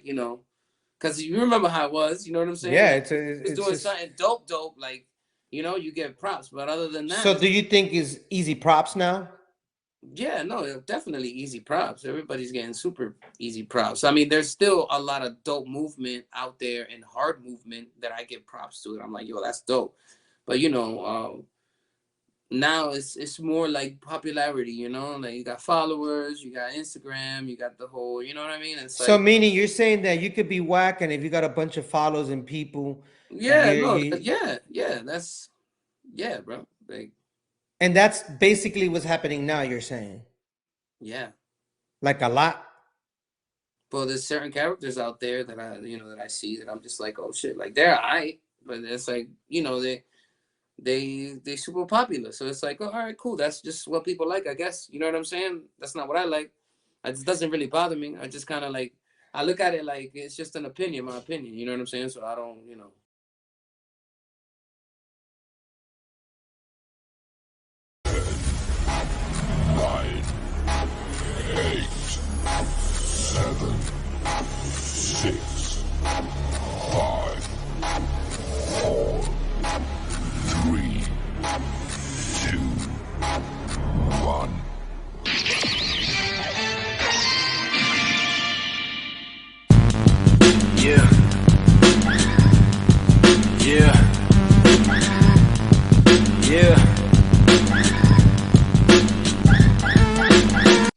like, you know, because you remember how it was, you know what I'm saying? Yeah, Like, it's doing just. something dope, like, you know, you get props. But other than that, So, it's do you think is easy props now? yeah, no, definitely easy props. Everybody's getting super easy props. I mean, there's still a lot of dope movement out there and hard movement that I give props to. And I'm like, yo, that's dope. But you know, now it's more like popularity. You know, like you got followers, you got Instagram, you got the whole. You know what I mean? It's So, like, meaning you're saying that you could be whack, and if you got a bunch of followers and people, yeah, no, you yeah, that's yeah, bro. Like, and that's basically what's happening now. You're saying yeah. like a lot. Well, there's certain characters out there that that I see that I'm just like, oh shit, like they're alright, but it's like, they super popular. So it's like, oh, all right, cool. That's just what people like, I guess. You know what I'm saying? That's not what I like. It doesn't really bother me. I just kind of like, I look at it like it's just an opinion, my opinion. You know what I'm saying? So I don't, Nine, eight, seven, six, five, four, three, two, one. Yeah. Yeah. Yeah.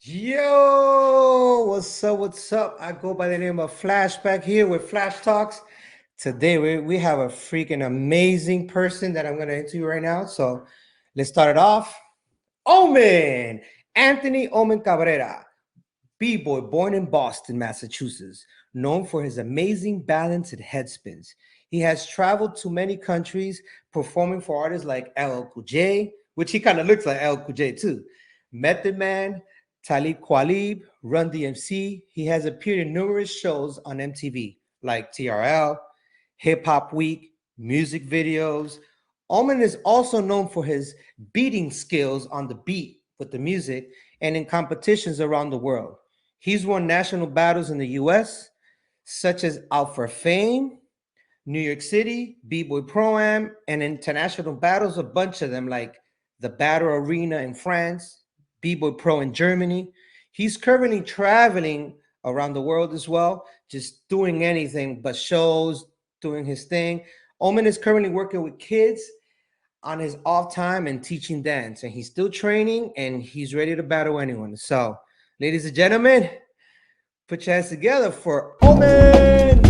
Yo, what's up? What's up? I go by the name of Flashback here with Flash Talks. Today we have a freaking amazing person that I'm gonna interview right now. So let's start it off. Omen, Anthony Omen Cabrera, B-boy born in Boston, Massachusetts, known for his amazing balance and head spins. He has traveled to many countries performing for artists like LL Cool J, which he kind of looks like LL Cool J too, Method Man, Talib Kweli, Run DMC. He has appeared in numerous shows on MTV like TRL, Hip Hop Week, music videos. Omen is also known for his beating skills on the beat with the music and in competitions around the world. He's won national battles in the US, such as Out for Fame, New York City, B-Boy Pro-Am, and international battles, a bunch of them, like the Battle Arena in France, B-Boy Pro in Germany. He's currently traveling around the world as well, just doing anything but shows, doing his thing. Omen is currently working with kids on his off time and teaching dance, and he's still training and he's ready to battle anyone. So, ladies and gentlemen, put your hands together for Omen.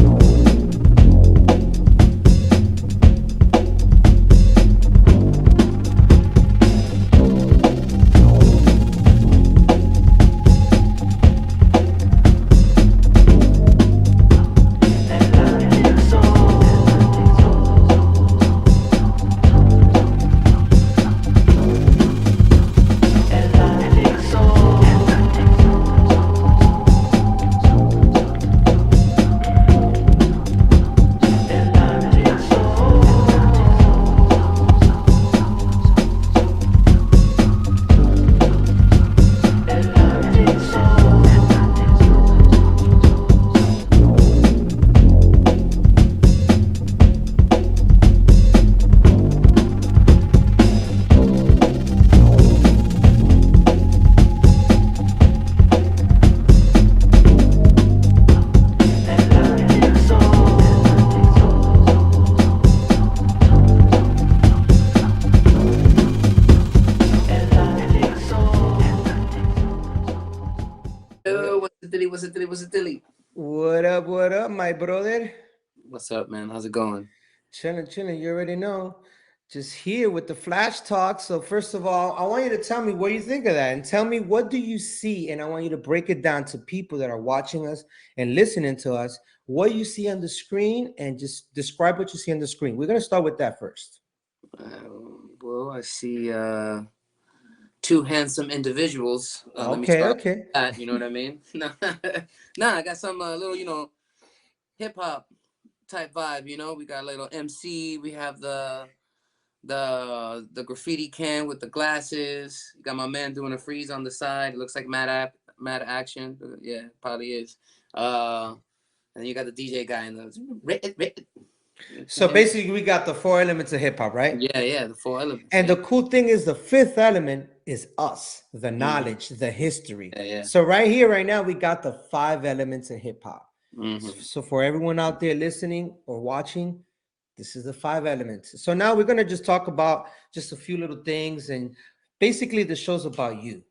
yo, what's the dilly, what's the dilly, what's the dilly? What up, my brother? What's up, man? How's it going? Chilling, chilling. You already know. Just here with the Flash Talk. So first of all, I want you to tell me what you think of that, and tell me what do you see, and I want you to break it down to people that are watching us and listening to us. What you see on the screen, and just describe what you see on the screen. We're gonna start with that first. Well, I see two handsome individuals. Let me Okay, start off okay. with that. You know what I mean? Nah, I got some little, hip hop type vibe. You know, we got a little MC. We have the graffiti can with the glasses. You got my man doing a freeze on the side. It looks like Mad Action. Yeah, probably is. then you got the DJ guy and the So basically, we got the 4 elements of hip hop, right? yeah, the 4 elements. And Yeah. the cool thing is the fifth element is us, the Mhm. knowledge, the history. Yeah. So right here, right now, we got the 5 elements of hip hop. Mhm. So for everyone out there listening or watching, this is the 5 elements. So now we're gonna just talk about just a few little things, and basically the show's about you.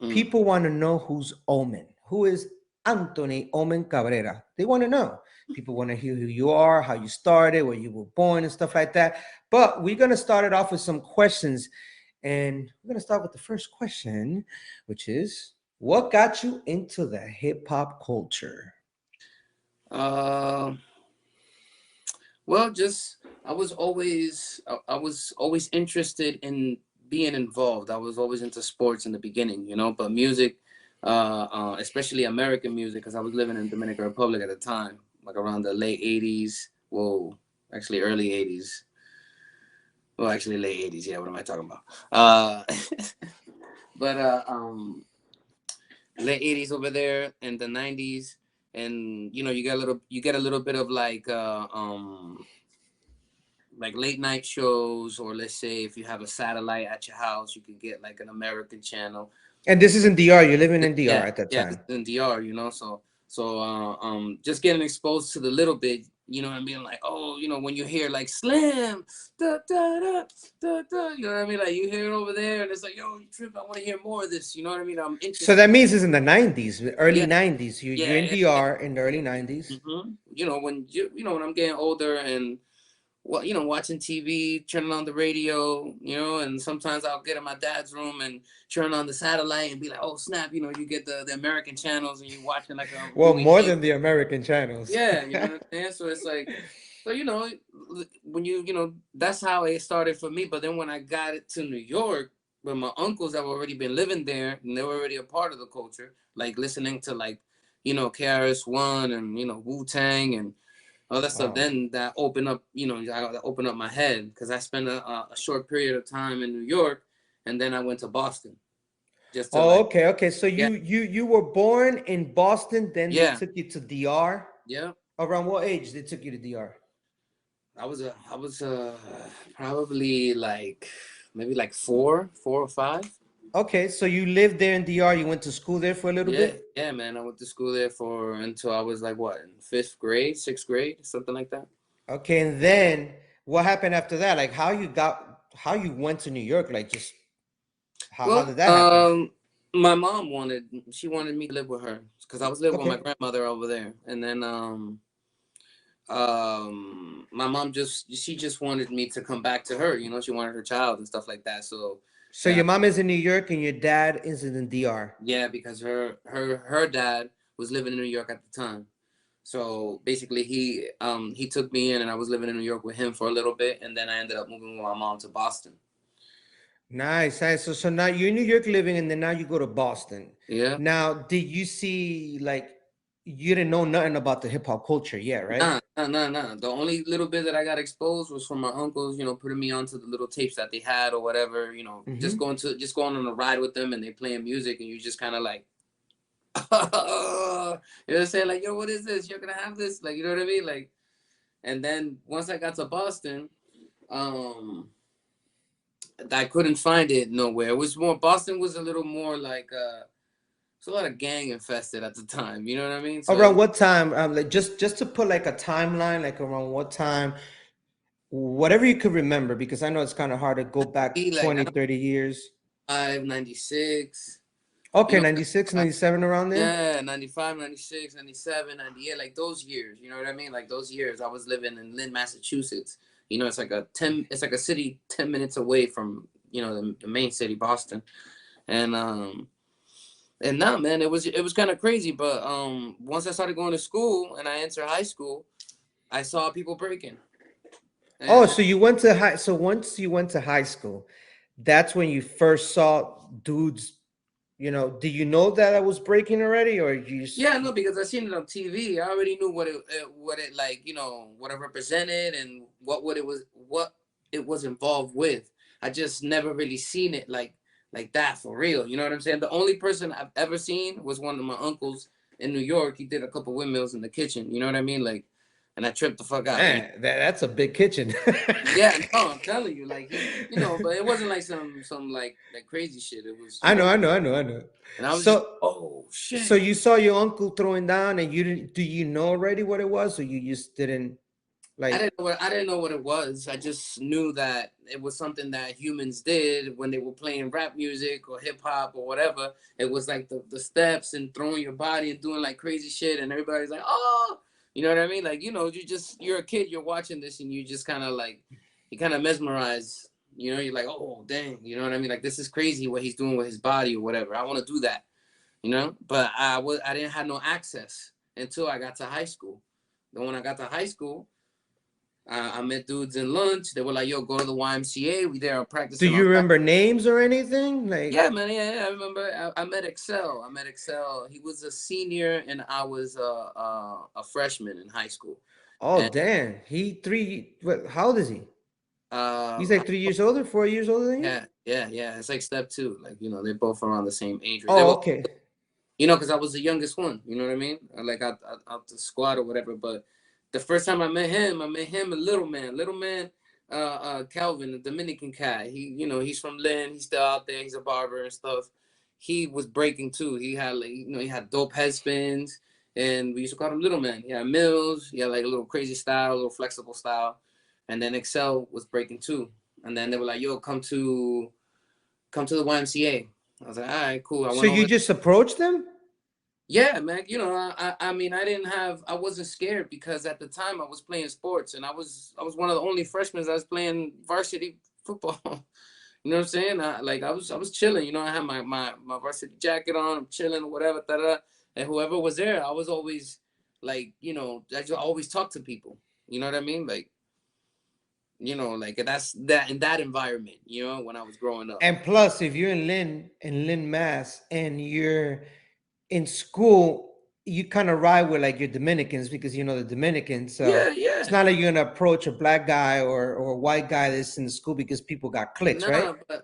People want to know who's Omen. Who is Anthony Omen Cabrera? They want to know. People want to hear who you are, how you started, where you were born, and stuff like that. But we're going to start it off with some questions. And we're going to start with the first question, which is, what got you into the hip hop culture? Well, just I was always interested in being involved. I was always into sports in the beginning, but music, especially American music, because I was living in Dominican Republic at the time, like around the late '80s. Whoa, actually early '80s. Well, actually late '80s. Yeah, what am I talking about? But late '80s over there and the '90s, and you get a little bit of like late night shows, or let's say if you have a satellite at your house, you can get like an American channel. And this is in DR. You're living in DR Yeah, at that yeah, this time. is in DR, just getting exposed to the little bit, and being like, oh, when you hear like slam, da da da da da, you know what I mean? Like you hear it over there, and it's like, yo, you trip, I want to hear more of this. You know what I mean? I'm interested. So that means it's in the 90s, early Yeah, 90s. You're in yeah. DR in the early 90s. When I'm getting older and watching TV, turning on the radio, and sometimes I'll get in my dad's room and turn on the satellite and be like, oh snap, you get the American channels and you're watching like a Well, movie. more than the American channels. Yeah, you know what I'm saying? So it's like, when that's how it started for me. But then when I got it to New York, with my uncles that were already been living there and they were already a part of the culture, like listening to like, KRS-One and, Wu-Tang and all that stuff. Wow. Then that opened up, I opened up my head because I spent a short period of time in New York, and then I went to Boston just to Oh, okay. So yeah, you were born in Boston, then they yeah, took you to DR. yeah. Around what age they took you to DR? I was probably like maybe like four or five. Okay, so you lived there in DR. You went to school there for a little Yeah, bit. yeah, man. I went to school there until I was like what, in fifth grade, sixth grade, something like that. Okay, and then what happened after that? Like how you went to New York? Like just how Well, did that happen? my mom she wanted me to live with her because I was living with my Okay. grandmother over there, and then my mom she just wanted me to come back to her. She wanted her child and stuff like that. So So your mom is in New York and your dad is in DR. yeah, because her dad was living in New York at the time. So basically he took me in, and I was living in New York with him for a little bit, and then I ended up moving with my mom to Boston. Nice, nice. So now you're in New York living, and then now you go to Boston. Yeah. Now, did you see like you didn't know nothing about the hip hop culture yet, right? Nah. The only little bit that I got exposed was from my uncles, putting me onto the little tapes that they had or whatever, just going on a ride with them, and they playing music, and you just kind of like, saying like, yo, what is this? You're gonna have this, like, you know what I mean? Like, and then once I got to Boston, I couldn't find it nowhere. It was more, Boston was a little more like it's a lot of gang infested at the time. You know what I mean? So Around what time? Like just to put like a timeline, like around what time, whatever you could remember, because I know it's kind of hard to go back like 20, 30 years. 96. Okay, You know, 96, 97, around there. yeah, 95, 96, 97, 98, like those years, you know what I mean? Like those years I was living in Lynn, Massachusetts. It's like a city 10 minutes away from, the main city, Boston. And now, man, it was kind of crazy, but once I started going to school and I entered high school, I saw people breaking. Oh, so you went to high. So once you went to high school, that's when you first saw dudes. Do you know that I was breaking already, or you? Yeah, no, because I seen it on TV. I already knew what it like, what it represented and what it was involved with. I just never really seen it like that for real. You know what I'm saying? The only person I've ever seen was one of my uncles in New York, he did a couple windmills in the kitchen. You know what I mean? Like, and I tripped the fuck out. Man, that's a big kitchen. Yeah, no, I'm telling you, like he, you know, but it wasn't like some like crazy shit. It was, I know, I know, I know, I know. and I was just, So, oh so shit. you saw your uncle throwing down, and you didn't? Do you know already what it was, or you just didn't like? I didn't know what it was. I just knew that it was something that humans did when they were playing rap music or hip hop or whatever. It was like the steps and throwing your body and doing like crazy shit, and everybody's like, oh, you know what I mean? Like, you know, you're a kid, you're watching this, and you just kind of like, you kind of mesmerize. You know, you're like, oh dang, you know what I mean? Like, this is crazy what he's doing with his body or whatever. I want to do that, you know. But I didn't have no access until I got to high school. Then when I got to high school, I met dudes in lunch. They were like, "Yo, go to the YMCA. We there Do practicing you our practice." remember names or anything? Like, Yeah, man. Yeah. I remember. I met Excel. I met Excel. He was a senior, and I was a freshman in high school. oh And damn, he three. What? How old is he? He's uh, like 3 years older, 4 years older than you. yeah. It's like step two. Like, you know, they're both around the same age range. They Oh, were, okay. you know, because I was the youngest one. You know what I mean? Like out the squad or whatever. But the first time I met him, a little man, Calvin, the Dominican cat. He, you know, he's from Lynn. He's still out there. He's a barber and stuff. He was breaking too. He had like, you know, he had dope head spins, and we used to call him Little Man. He had mills. He had like a little crazy style, a little flexible style. And then Excel was breaking too. And then they were like, "Yo, come to the YMCA." I was like, "All right, cool." I So went you over. just approached them? Yeah, man. You know, I mean, I wasn't scared because at the time I was playing sports, and I was one of the only freshmen that was playing varsity football. You know what I'm saying? I was chilling. You know, I had my varsity jacket on. I'm chilling, whatever, and whoever was there, I was always like, you know, I just always talk to people. You know what I mean? Like, you know, like that's that in that environment. You know, when I was growing up. And plus, if you're in Lynn, Mass, and you're in school, you kind of ride with like your Dominicans because you know the Dominicans. So Yeah, it's yeah. not like you're gonna approach a black guy or a white guy that's in the school because people got cliques, right? Nah,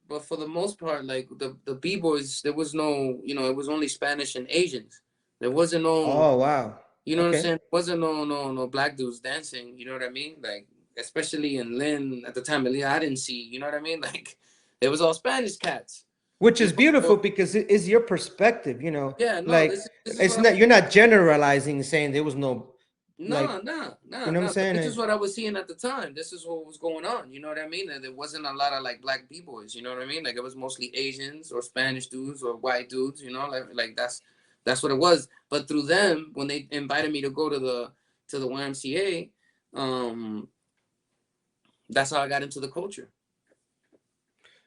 but for the most part, like the B-boys, there was no, you know, it was only Spanish and Asians. There wasn't no, Oh wow. you know what I'm Okay. saying? There wasn't no black dudes dancing. You know what I mean? Like, especially in Lynn at the time, at least I didn't see. You know what I mean? Like, it was all Spanish cats. Which You is know? beautiful So, because it is your perspective, you know. yeah, no, Like this is it's what I not, you're not generalizing saying there was no, like, you know what I'm But saying? this is what I was seeing at the time. This is what was going on. You know what I mean? And there wasn't a lot of like black b-boys. You know what I mean? Like it was mostly Asians or Spanish dudes or white dudes. You know, like that's what it was. But through them, when they invited me to go to the YMCA, that's how I got into the culture.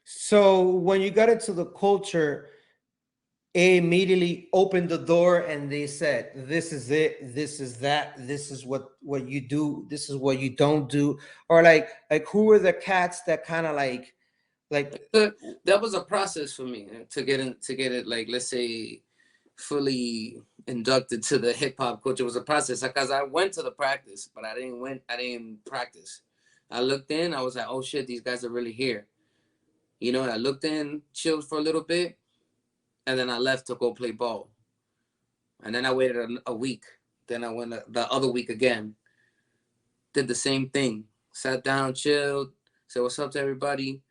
So when you got into the culture, it immediately opened the door and they said, this is it, this is that, this is what you do, this is what you don't do. Or like who were the cats that kind of like But that was a process for me to get it, like, let's say, fully inducted to the hip hop culture. Was a process because I went to the practice, but I didn't practice. I looked in, I was like, oh shit, these guys are really here. You know, I looked in, chilled for a little bit, and then I left to go play ball. And then I waited a week. Then I went the other week again, did the same thing, sat down, chilled, said what's up to everybody,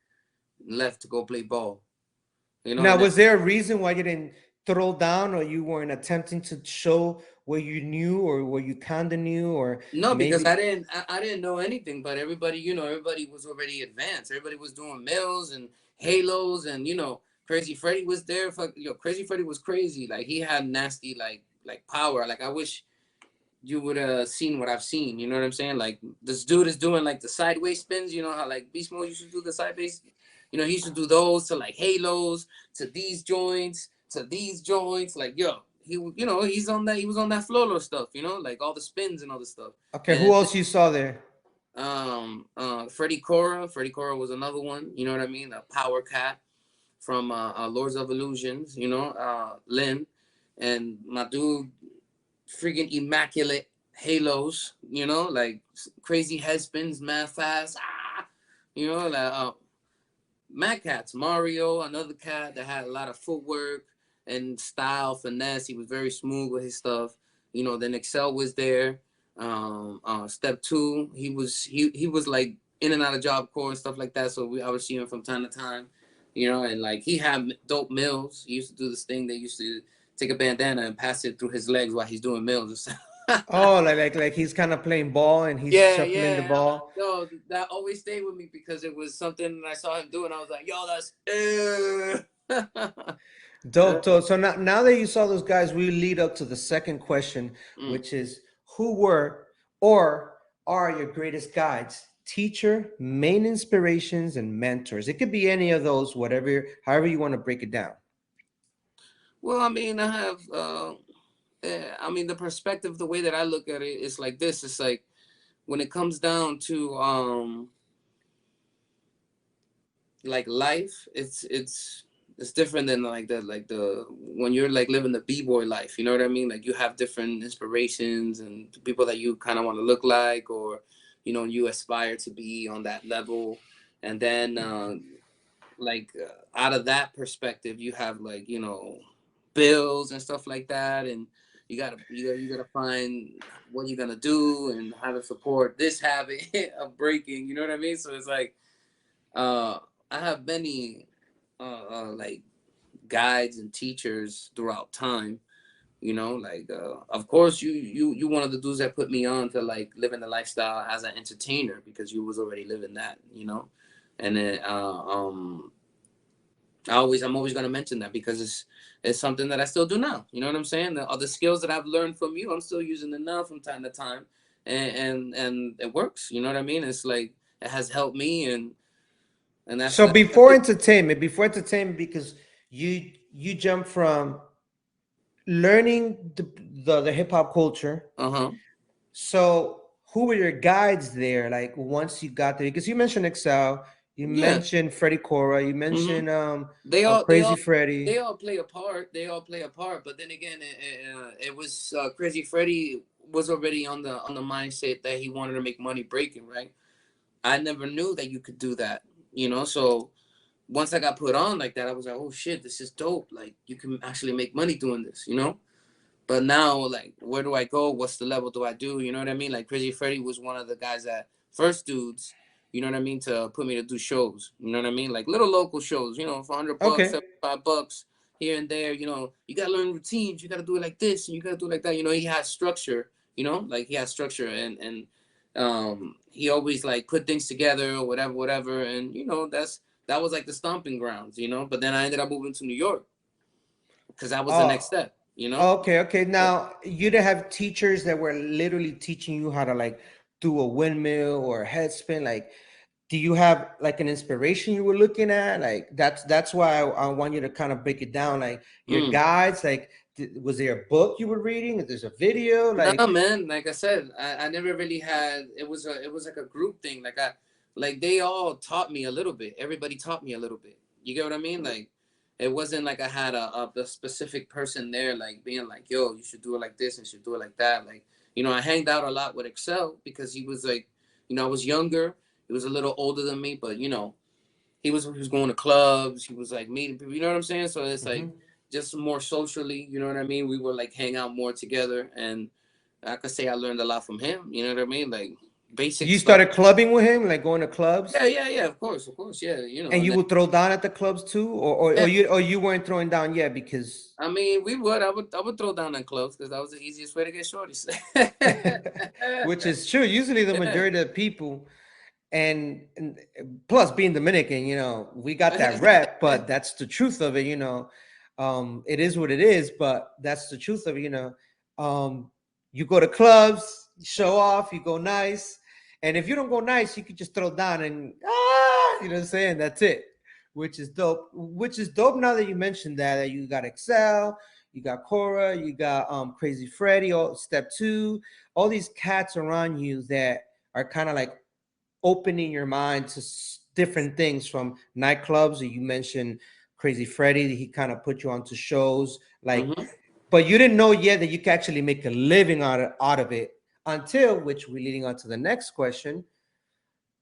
left to go play ball. You know, now, and then, was there a reason why you didn't throw down, or you weren't attempting to show what you knew or what you kind of knew, or no, because maybe? I didn't know anything, but everybody, you know, everybody was already advanced. Everybody was doing mills and halos, and you know, Crazy Freddy was there. Fuck, yo, Crazy Freddy was crazy. Like he had nasty like power. Like I wish you would have seen what I've seen. You know what I'm saying? Like this dude is doing like the sideways spins. You know how like Beast Mode used to do the sideways. You know, he used to do those to like halos, to these joints, to these joints. Like yo, you know, he's on that. He was on that Flolo stuff. You know, like all the spins and all the stuff. Okay, And who else you saw there? Freddie Cora was another one. You know what I mean? A power cat from Lords of Illusions. You know, Lynn, and my dude, freaking immaculate halos. You know, like crazy head spins, mad fast. You know, like mad cats. Mario, another cat that had a lot of footwork. and style, finesse. He was very smooth with his stuff. You know, then Excel was there. Step two, he was like in and out of Job Corps and stuff like that. So I would see him from time to time, you know, and like he had dope mills. He used to do this thing. They used to take a bandana and pass it through his legs while he's doing mills. Oh, like he's kind of playing ball and he's Yeah, shuffling the yeah. ball. Yo, that always stayed with me because it was something I saw him do, and I was like, yo, that's Dope, dope. So now that you saw those guys, we lead up to the second question, Mm. which is who were or are your greatest guides, teacher, main inspirations, and mentors? It could be any of those, whatever, however you want to break it down. Well, I mean, I have, I mean, the perspective, the way that I look at it is like this. It's like when it comes down to like life, it's different than like the when you're like living the b-boy life, you know what I mean? Like you have different inspirations and people that you kind of want to look like, or you know, you aspire to be on that level. And then out of that perspective, you have like, you know, bills and stuff like that, and you gotta find what you're gonna do and how to support this habit of breaking, you know what I mean? So it's like I have many like guides and teachers throughout time, you know, like of course you one of the dudes that put me on to like living the lifestyle as an entertainer, because you was already living that, you know. And then I'm always gonna mention that because it's something that I still do now. You know what I'm saying? The other skills that I've learned from you, I'm still using them now from time to time, and it works. You know what I mean? It's like it has helped me, and So that's it. before entertainment, because you jump from learning the hip hop culture. Uh-huh. So who were your guides there? Like once you got there, because you mentioned Excel, you Yeah. mentioned Freddie Cora, you Mm-hmm. mentioned They all they Crazy all Freddie. they all play a part. They all play a part. But then again, it was Crazy Freddie was already on the mindset that he wanted to make money breaking, right? I never knew that you could do that, you know. So once I got put on like that, I was like, oh shit, this is dope. Like you can actually make money doing this, you know. But now, like, where do I go? What's the level do I do? You know what I mean? Like Crazy Freddie was one of the guys that first dudes, you know what I mean, to put me to do shows. You know what I mean? Like little local shows, you know, for $100, Okay. $75 here and there. You know, you gotta learn routines. You gotta do it like this, and you gotta do it like that. You know, he has structure. You know, like he has structure, and he always like put things together or whatever, whatever. And you know, that was like the stomping grounds. You know, but then I ended up moving to New York because that was the next Oh, step. You know. okay. Now you didn't have teachers that were literally teaching you how to like do a windmill or a head spin. Like, do you have like an inspiration you were looking at? Like that's why I want you to kind of break it down. Like your Mm. guides, like was there a book you were reading? If there's a video, Nah, like man. Like I said, I never really had. It was like a group thing. Like they all taught me a little bit. Everybody taught me a little bit. You get what I mean? Like it wasn't like I had a specific person there, like being like, yo, you should do it like this and you should do it like that. Like, you know, I hanged out a lot with Excel because he was like, you know, I was younger. He was a little older than me, but you know, he was going to clubs. He was like meeting people. You know what I'm saying? So it's like mhm. just more socially. You know what I mean? We would like hang out more together, and I could say I learned a lot from him. You know what I mean? Like basic You stuff. started clubbing with him, like going to clubs, Yeah. Of course, yeah. You know, and and you then would throw down at the clubs too, yeah. or you weren't throwing down yet because I mean, we would. I would throw down in clubs because that was the easiest way to get shorties. which is true. Usually, the Yeah. majority of people, and plus being Dominican, you know, we got that rep, but that's the truth of it. You know, it is what it is, but that's the truth of it. You know, you go to clubs, you show off, you go nice, and if you don't go nice, you could just throw down and you know what I'm saying? That's it. Which is dope. Which is dope. Now that you mentioned that you got Excel, you got Cora, you got Crazy Freddy, all Step Two, all these cats around you that are kind of like opening your mind to different things from nightclubs. You mentioned Crazy Freddy, he kind of put you onto shows like, Hmm. but you didn't know yet that you could actually make a living out of it until, which we're leading on to the next question.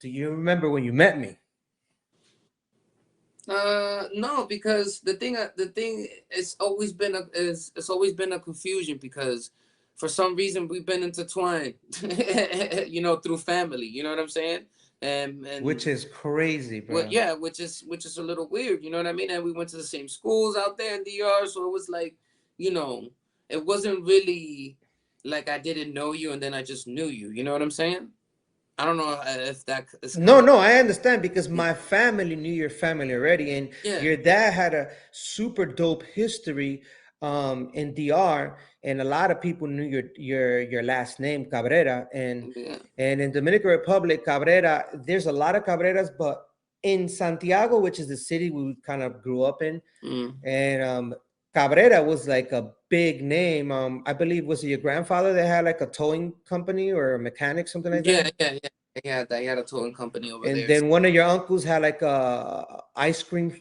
Do you remember when you met me? No, because the thing it's always been a confusion because for some reason we've been intertwined, through family. You know what I'm saying? And Which is crazy, what? bro. Yeah, which is a little weird. You know what I mean? And we went to the same schools out there in DR, so it was like, you know, it wasn't really like I didn't know you and then I just knew you. You know what I'm saying? I don't know if that is No, kind of. no, I understand because my family knew your family already, and Yeah, your dad had a super dope history in DR, and a lot of people knew your last name Cabrera, yeah. and in Dominican Republic Cabrera, there's a lot of Cabreras, but in Santiago, which is the city we kind of grew up in, Mm. and Cabrera was like a big name. I believe was it your grandfather that had like a towing company or a mechanic, something like Yeah, that? yeah, yeah. He had a towing company over And there. So then one of your uncles had like a ice cream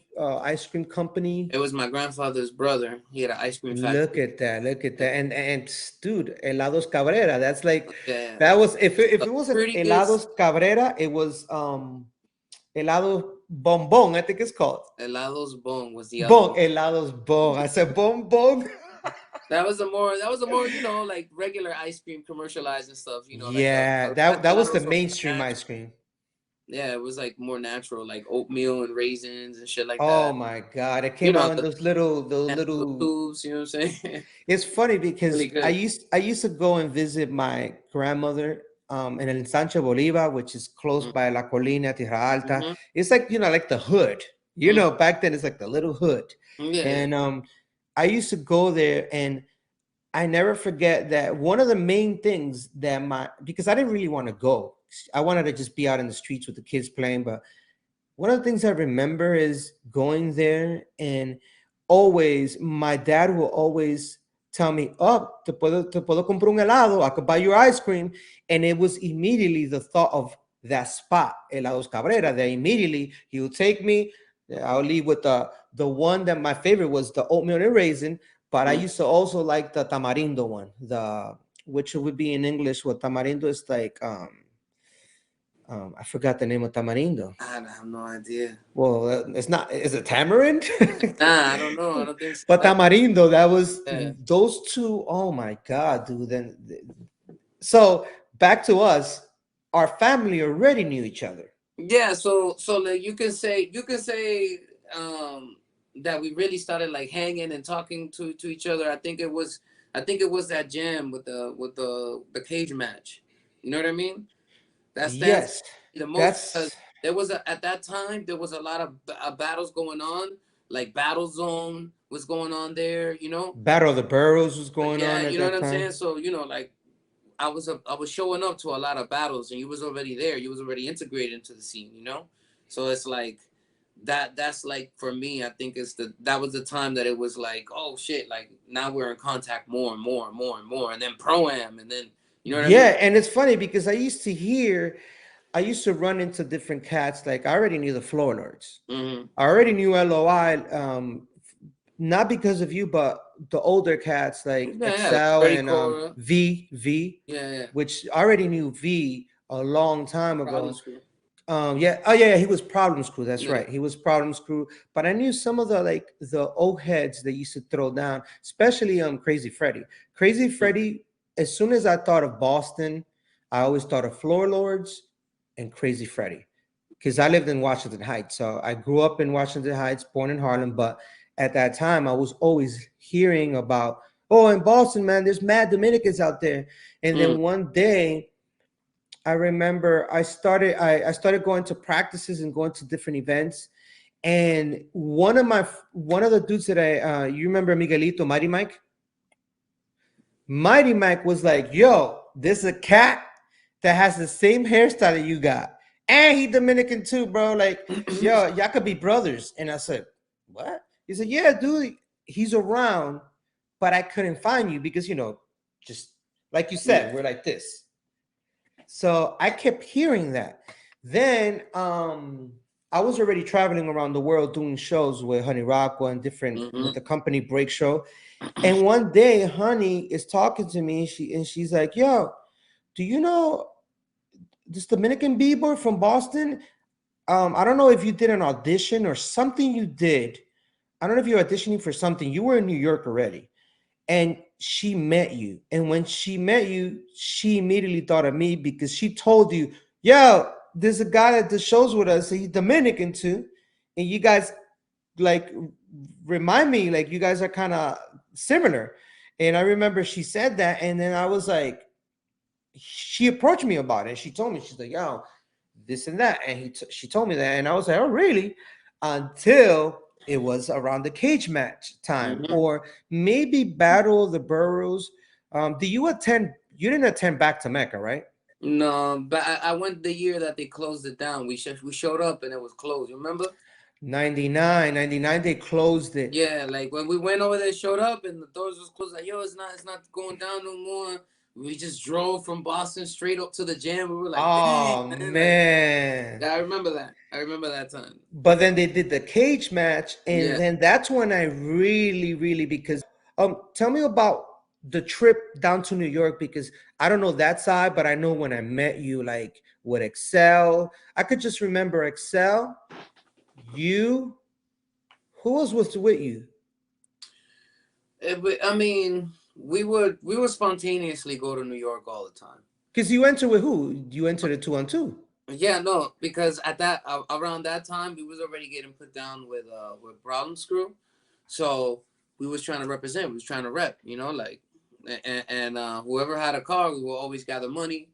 company. it was my grandfather's brother. He had an ice cream Look factory. at that, look at Yeah, that. And dude, helados Cabrera, that's like, yeah. that was, if it wasn't Pretty good. helados Cabrera, it was helado bonbon, I think it's called. Helados Bone was the other Bon, one. helados bon, I said bonbon. That was a more, like regular ice cream commercialized and stuff. Like Yeah, a that was the helados were mainstream natural. ice cream. Yeah, it was like more natural, like oatmeal and raisins and shit like Oh that. my God, it came out in The those little little. tubes. You know what I'm saying? It's funny because Really I good. used I used to go and visit my grandmother in El Sancho Bolivar, which is close by La Colina, Tierra Alta. Mm-hmm. It's like, like the hood. Back then it's like the little hood. Yeah. And I used to go there, and I never forget that one of the main things that because I didn't really want to go. I wanted to just be out in the streets with the kids playing, but one of the things I remember is going there, and always my dad will always tell me, "Oh, te puedo comprar un helado. I could buy you ice cream." And it was immediately the thought of that spot, Helados Cabrera, that immediately he would take me. I'll leave with the one that my favorite was the oatmeal and raisin, but I Mm. used to also like the tamarindo one, the which would be in English. What tamarindo is like, I forgot the name of tamarindo. I have no idea. Well, it's not. Is it tamarind? Nah, I don't know. I don't think so. But tamarindo, that was Yeah. those two. Oh my God, dude. Then, so back to us. Our family already knew each other. Yeah, so like you can say that we really started like hanging and talking to each other. I think it was that jam with the cage match. You know what I mean? That stands Yes, the most because that's at that time there was a lot of battles going on. Like Battle Zone was going on there. Battle of the Burrows was But going yeah, on at you know what that I'm saying. time. So like I was showing up to a lot of battles, and you was already there. You was already integrated into the scene. So it's like that's like for me, I think that was the time that it was like, oh shit, like now we're in contact more and more and more and more, and then pro am, and then you know what I mean? Yeah, and it's funny because I used to run into different cats. Like I already knew the Floor Lords. Mm-hmm. I already knew LOI. Not because of you, but the older cats like Yeah, yeah, like Excel Freddy and Cora. V, Yeah, yeah. which I already knew V a long time Problem ago. Screw. Yeah, oh yeah, he was Problems Crew. That's Yeah. right, he was Problems Crew. But I knew some of the old heads that used to throw down, especially Crazy Freddy. Crazy Freddy. As soon as I thought of Boston, I always thought of Floor Lords and Crazy Freddy, because I lived in Washington Heights. So I grew up in Washington Heights, born in Harlem. But at that time, I was always hearing about, oh, in Boston, man, there's mad Dominicans out there. And Mm. then one day, I remember I started going to practices and going to different events. And one of the dudes that you remember Miguelito, Mighty Mike? Mighty Mike was like, yo, this is a cat that has the same hairstyle that you got. And he Dominican too, bro. Like, yo, y'all could be brothers. And I said, what? He said, yeah, dude, he's around, but I couldn't find you because, just like you said, we're like this. So I kept hearing that. Then I was already traveling around the world doing shows with Honey Rockwell and different with the company Break Show. And one day, Honey is talking to me, and she's like, "Yo, do you know this Dominican B-boy from Boston?" I don't know if you did an audition or something you did. I don't know if you're auditioning for something. You were in New York already, and she met you. And when she met you, she immediately thought of me because she told you, yo, there's a guy that does shows with us. He's Dominican too. And you guys like remind me, like you guys are kind of similar. And I remember she said that. And then I was like, she approached me about it. She told me, she's like, yo, this and that. And she told me that. And I was like, oh, really? Until it was around the cage match time, Mm-hmm. or maybe Battle of the Burrows. Do you attend? You didn't attend Back to Mecca, right? No, but I went the year that they closed it down. We showed up and it was closed. You remember? 99, they closed it. Yeah, like when we went over there, showed up and the doors was closed. Like, yo, it's not going down no more. We just drove from Boston straight up to the jam. We were like, Oh dang, man. man. Like, I remember that. I remember that time. But then they did the cage match, and Yeah. then that's when I really because tell me about the trip down to New York, because I don't know that side, but I know when I met you, like with Excel, I could just remember Excel, you, who else was with you? I mean, we would spontaneously go to New York all the time. Because you entered with who? You entered a 2-on-2. Yeah, no, because at that around that time we was already getting put down with Problem Screw, so we was trying to represent, we was trying to rep, you know, like, and whoever had a car, we will always gather money.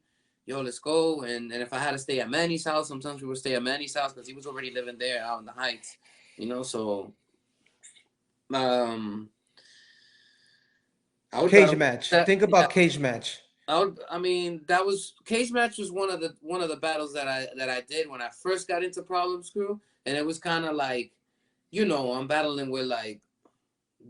Yo, let's go. And if I had to stay at Manny's house, sometimes we would stay at Manny's house because he was already living there out in the Heights, you know. So, I would Cage match. that, Think about cage match. I mean, that was cage match was one of the battles that I did when I first got into Problem Screw, and it was kind of like, you know, I'm battling with like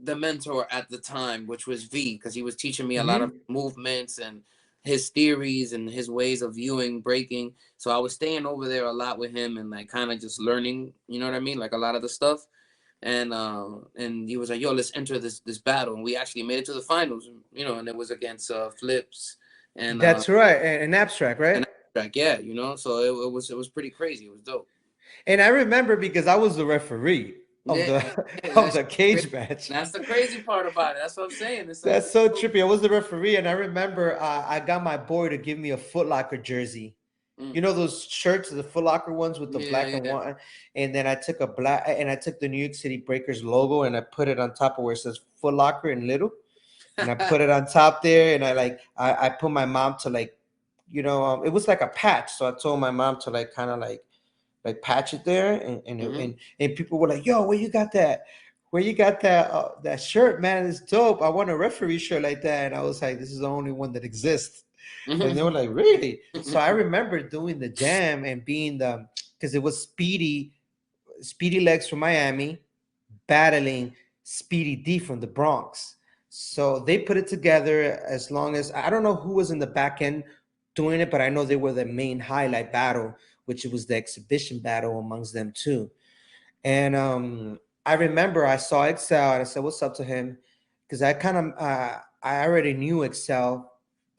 the mentor at the time, which was V, because he was teaching me a lot of movements and his theories and his ways of viewing breaking. So I was staying over there a lot with him and like kind of just learning, you know what I mean, like a lot of the stuff. And he was like, yo, let's enter this battle, and we actually made it to the finals, you know, and it was against Flips. And That's right, an abstract, right? an abstract, yeah, you know. So it was pretty crazy. It was dope. And I remember because I was the referee of the cage match. That's the crazy part about it. That's what I'm saying. That's so trippy. I was the referee, and I remember I got my boy to give me a Foot Locker jersey. You know those shirts, the Foot Locker ones with the black and white. And then I took the New York City Breakers logo and I put it on top of where it says Foot Locker in little. And I put it on top there, and I put my mom to like, you know, it was like a patch. So I told my mom to like kind of like patch it there, and people were like, yo, where you got that? Where you got that shirt, man? It's dope. I want a referee shirt like that. And I was like, this is the only one that exists. And they were like, really? So I remember doing the jam and being because it was Speedy Legs from Miami battling Speedy D from the Bronx. So they put it together. As long as I don't know who was in the back end doing it, but I know they were the main highlight battle, which was the exhibition battle amongst them too. And I remember I saw Excel and I said, what's up to him? Because I kind of I already knew Excel.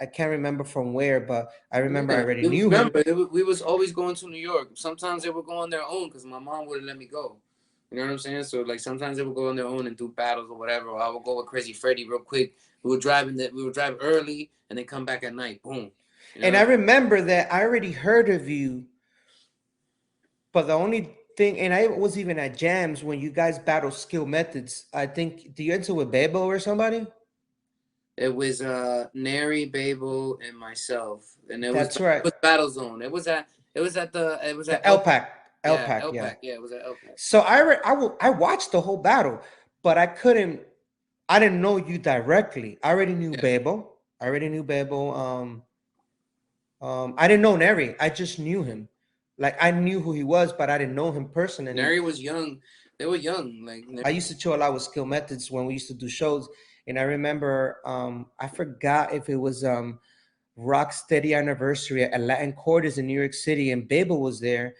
I can't remember from where, but I remember I already knew him. We was always going to New York. Sometimes they would go on their own because my mom wouldn't let me go. You know what I'm saying? So like sometimes they would go on their own and do battles or whatever. Or I would go with Crazy Freddy real quick. We would drive early and then come back at night. Boom. You know? And I remember that I already heard of you, but the only thing, and I was even at jams when you guys battle skill methods. I think, do you enter with Bebo or somebody? It was Neri, Babel, and myself, and That's right. It was Battle Zone. It was at LPAC. LPAC, yeah. Yeah, it was at LPAC. So I watched the whole battle, but I didn't know you directly. I already knew Bebo. I didn't know Neri. I just knew him. Like I knew who he was, but I didn't know him personally. Neri was young. They were young. Like I used to chill a lot with skill methods when we used to do shows. And I remember, I forgot if it was Rocksteady Anniversary at Latin Quarters in New York City, and Babel was there.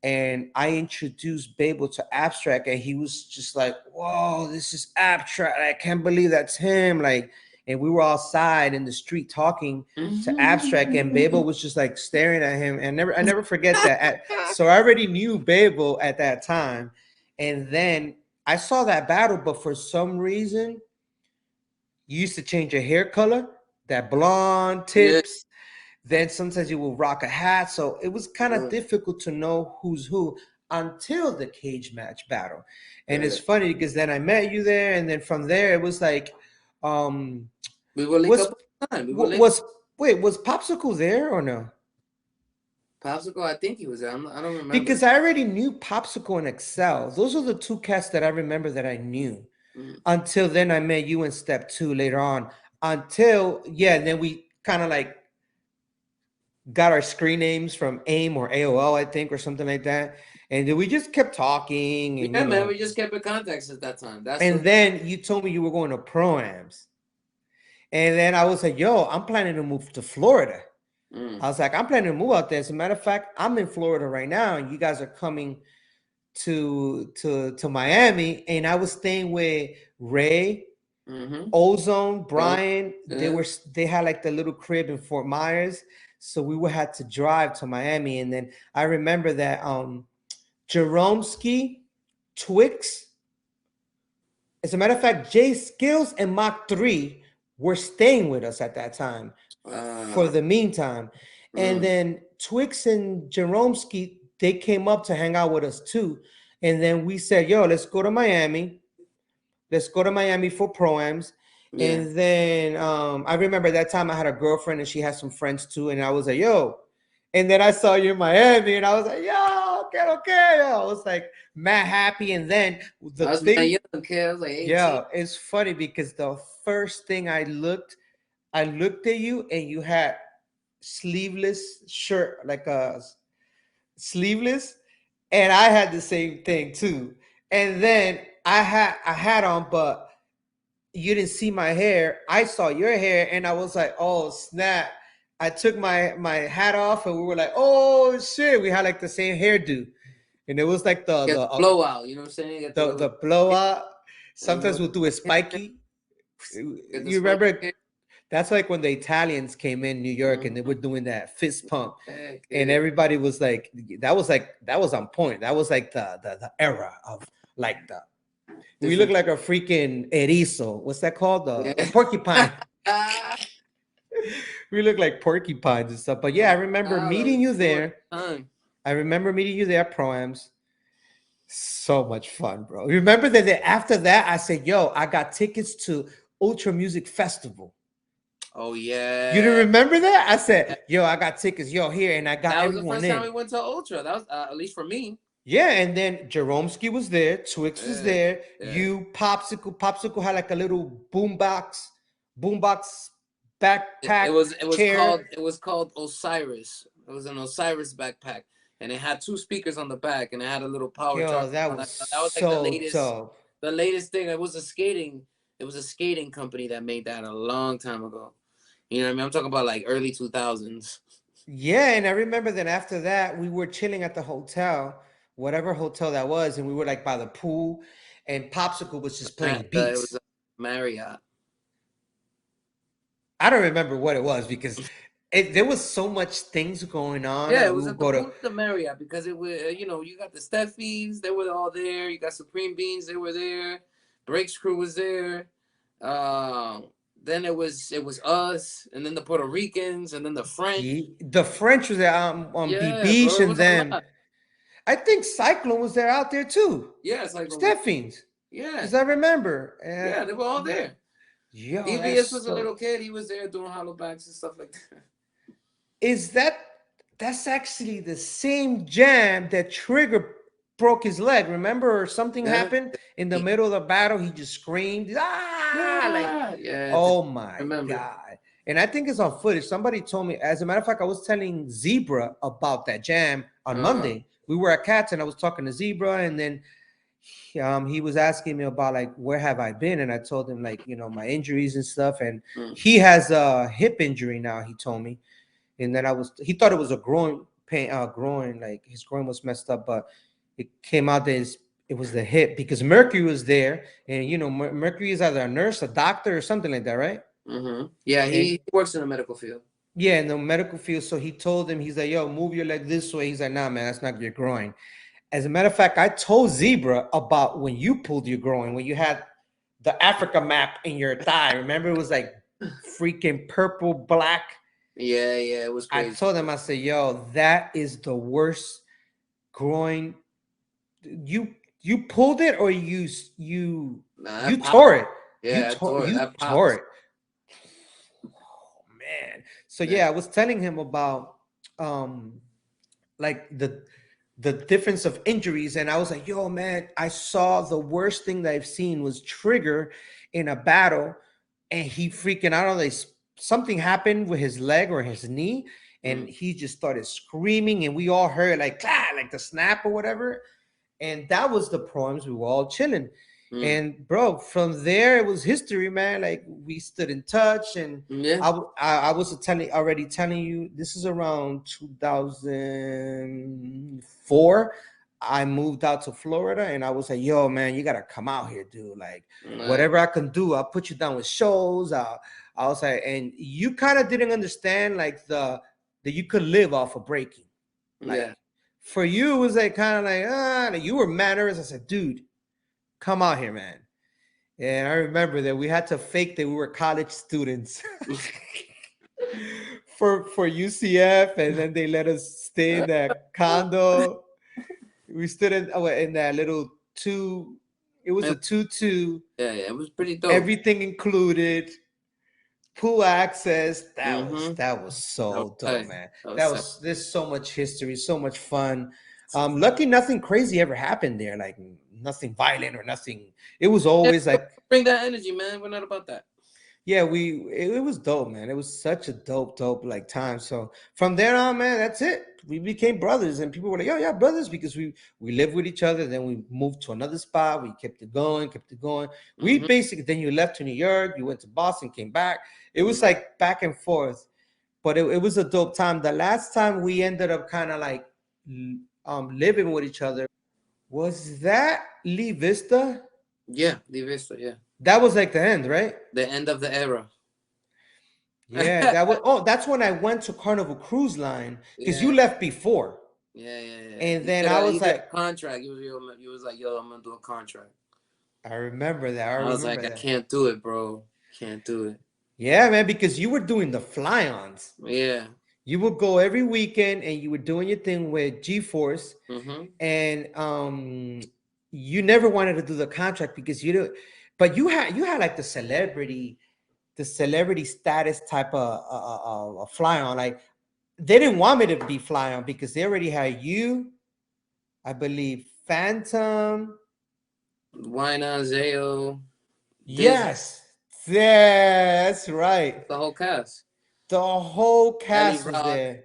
And I introduced Babel to Abstract, and he was just like, whoa, this is Abstract. I can't believe that's him. Like, and we were outside in the street talking to Abstract, and Bebo was just like staring at him. And I never forget that. So I already knew Bebo at that time, and then I saw that battle, but for some reason, you used to change your hair color, that blonde tips. Then sometimes you will rock a hat. So it was kind of difficult to know who's who until the cage match battle. And it's funny because then I met you there, and then from there it was like, we will link up time. Was Popsicle there or no? Popsicle, I think he was there. I don't remember. Because I already knew Popsicle and Excel. Those are the two cats that I remember that I knew. Until then I met you in step 2 later on. Until, then we kind of like got our screen names from AIM or AOL, I think, or something like that. And then we just kept talking. And, man, we just kept in contact at that time. Then you told me you were going to Pro-Ams. And then I was like, yo, I'm planning to move to Florida. I was like, I'm planning to move out there. As a matter of fact, I'm in Florida right now, and you guys are coming to Miami. And I was staying with Ray, Ozone, Brian. They had like the little crib in Fort Myers. So we would have to drive to Miami. And then I remember that Jeromski, Twix, as a matter of fact, Jay Skills and Mach 3 were staying with us at that time for the meantime. And then Twix and Jeromski, they came up to hang out with us too. And then we said, yo, let's go to Miami. Let's go to Miami for Pro-Ams. And then I remember that time I had a girlfriend and she had some friends too. And I was like, yo. And then I saw you in Miami and I was like, yo, okay. I was like mad happy. And then the thing, young kid, I was like 18. Yeah, it's funny because the first thing I looked at you and you had sleeveless shirt, like a sleeveless. And I had the same thing too. And then I had a hat on, but you didn't see my hair. I saw your hair and I was like, oh snap. I took my hat off and we were like, oh shit. We had like the same hairdo. And it was like the blowout, you know what I'm saying? The blowout. Sometimes we'll do a spiky. You remember? That's like when the Italians came in New York and they were doing that fist pump. And everybody was like, that was on point. That was like the era of like we look like a freaking erizo. What's that called? The porcupine. We look like porcupines and stuff. But yeah, I remember meeting you there. I remember meeting you there at Pro-Ams. So much fun, bro. Remember that after that, I said, yo, I got tickets to Ultra Music Festival. Oh, yeah. You didn't remember that? I said, yo, I got tickets. Yo, here. And I got everyone in. That was the first time we went to Ultra. That was, at least for me. Yeah, and then Jeromski was there. Twix was there. You, Popsicle had like a little boombox backpack. It was called Osiris. It was an Osiris backpack, and it had 2 speakers on the back, and it had a little power. That was so like the latest. Dope. The latest thing. It was a skating company that made that a long time ago. You know what I mean? I'm talking about like early 2000s. Yeah, and I remember that after that we were chilling at the hotel, whatever hotel that was, and we were like by the pool, and Popsicle was just playing beats. It was a Marriott. I don't remember what it was because there was so much things going on. Yeah, it was at the Marriott because it was, you got the Steffies, they were all there. You got Supreme Beans, they were there. Breaks Crew was there. Then it was us, and then the Puerto Ricans, and then the French. The French was there on BB's and them. I think Cyclone was there out there too. Yeah, it's like Steffins. Yeah, because I remember. Yeah, they were all there. Yo, DBS was a little kid. He was there doing hollowbacks and stuff like that. That's actually the same jam that Trigger broke his leg. Remember, something happened in the middle of the battle. He just screamed, oh my God. And I think it's on footage. Somebody told me, as a matter of fact, I was telling Zebra about that jam on Monday. We were at Cats and I was talking to Zebra, and then he was asking me about like where have I been, and I told him like my injuries and stuff, and he has a hip injury now, he told me. And then he thought it was a groin pain, like his groin was messed up, but it came out that it was the hip because Mercury was there, and Mercury is either a nurse, a doctor, or something like that, right? Yeah, And he works in the medical field. yeah, in the medical field. So he told him, he's like, yo, move your leg this way. He's like, nah, man, that's not your groin. As a matter of fact, I told Zebra about when you pulled your groin, when you had the Africa map in your thigh. Remember, it was like freaking purple, black. Yeah, it was I crazy. told him, I said, yo, that is the worst groin. You pulled it, or you That tore it. Yeah, I tore it. You That tore pops. it. Oh man. So Yeah. yeah, I was telling him about um like the difference of injuries, and I was like, yo man, I saw the worst thing that I've seen was Trigger in a battle, and he freaking, I don't know, something happened with his leg or his knee, and he just started screaming, and we all heard like clap, like the snap or whatever. And that was the poems. We were all chilling. And bro, from there it was history, man. Like we stood in touch, and Yeah. I was already telling you, this is around 2004. I moved out to Florida, and I was like, yo man, you gotta come out here, dude. Like whatever I can do, I'll put you down with shows. I was like, and you kind of didn't understand like that you could live off of breaking. Like, yeah. For you, it was like kind of like you were manners. I said, dude, come out here, man. And I remember that we had to fake that we were college students for UCF, and then they let us stay in that condo. We stood in that little two. It was a 2-2. Yeah, it was pretty dope. Everything included. Pool access. That was so dope, man. There's so much history, so much fun. Lucky nothing crazy ever happened there, like nothing violent or nothing. It was always like bring that energy, man. We're not about that. Yeah, it was dope, man. It was such a dope like time. So from there on, man, that's it. We became brothers, and people were like, "Yo, yeah, brothers," because we lived with each other. Then we moved to another spot. We kept it going, We basically, then you left to New York. You went to Boston, came back. It was like back and forth, but it was a dope time. The last time we ended up kind of like living with each other was that Lee Vista. Yeah, Lee Vista. Yeah, that was like the end, right? The end of the era. Yeah, that was. Oh, that's when I went to Carnival Cruise Line because you left before. Yeah. And then I was like, contract. You was like, yo, I'm gonna do a contract. I remember that. I was like, I can't do it, bro. Can't do it. Yeah, man, because you were doing the fly-ons. Yeah. You would go every weekend, and you were doing your thing with G-Force, and you never wanted to do the contract because you didn't. But you had like the celebrity status type of fly-on. Like they didn't want me to be fly-on because they already had you, I believe, Phantom, Wina, Zayo. Yes. Yeah, that's right. The whole cast. The whole cast was there.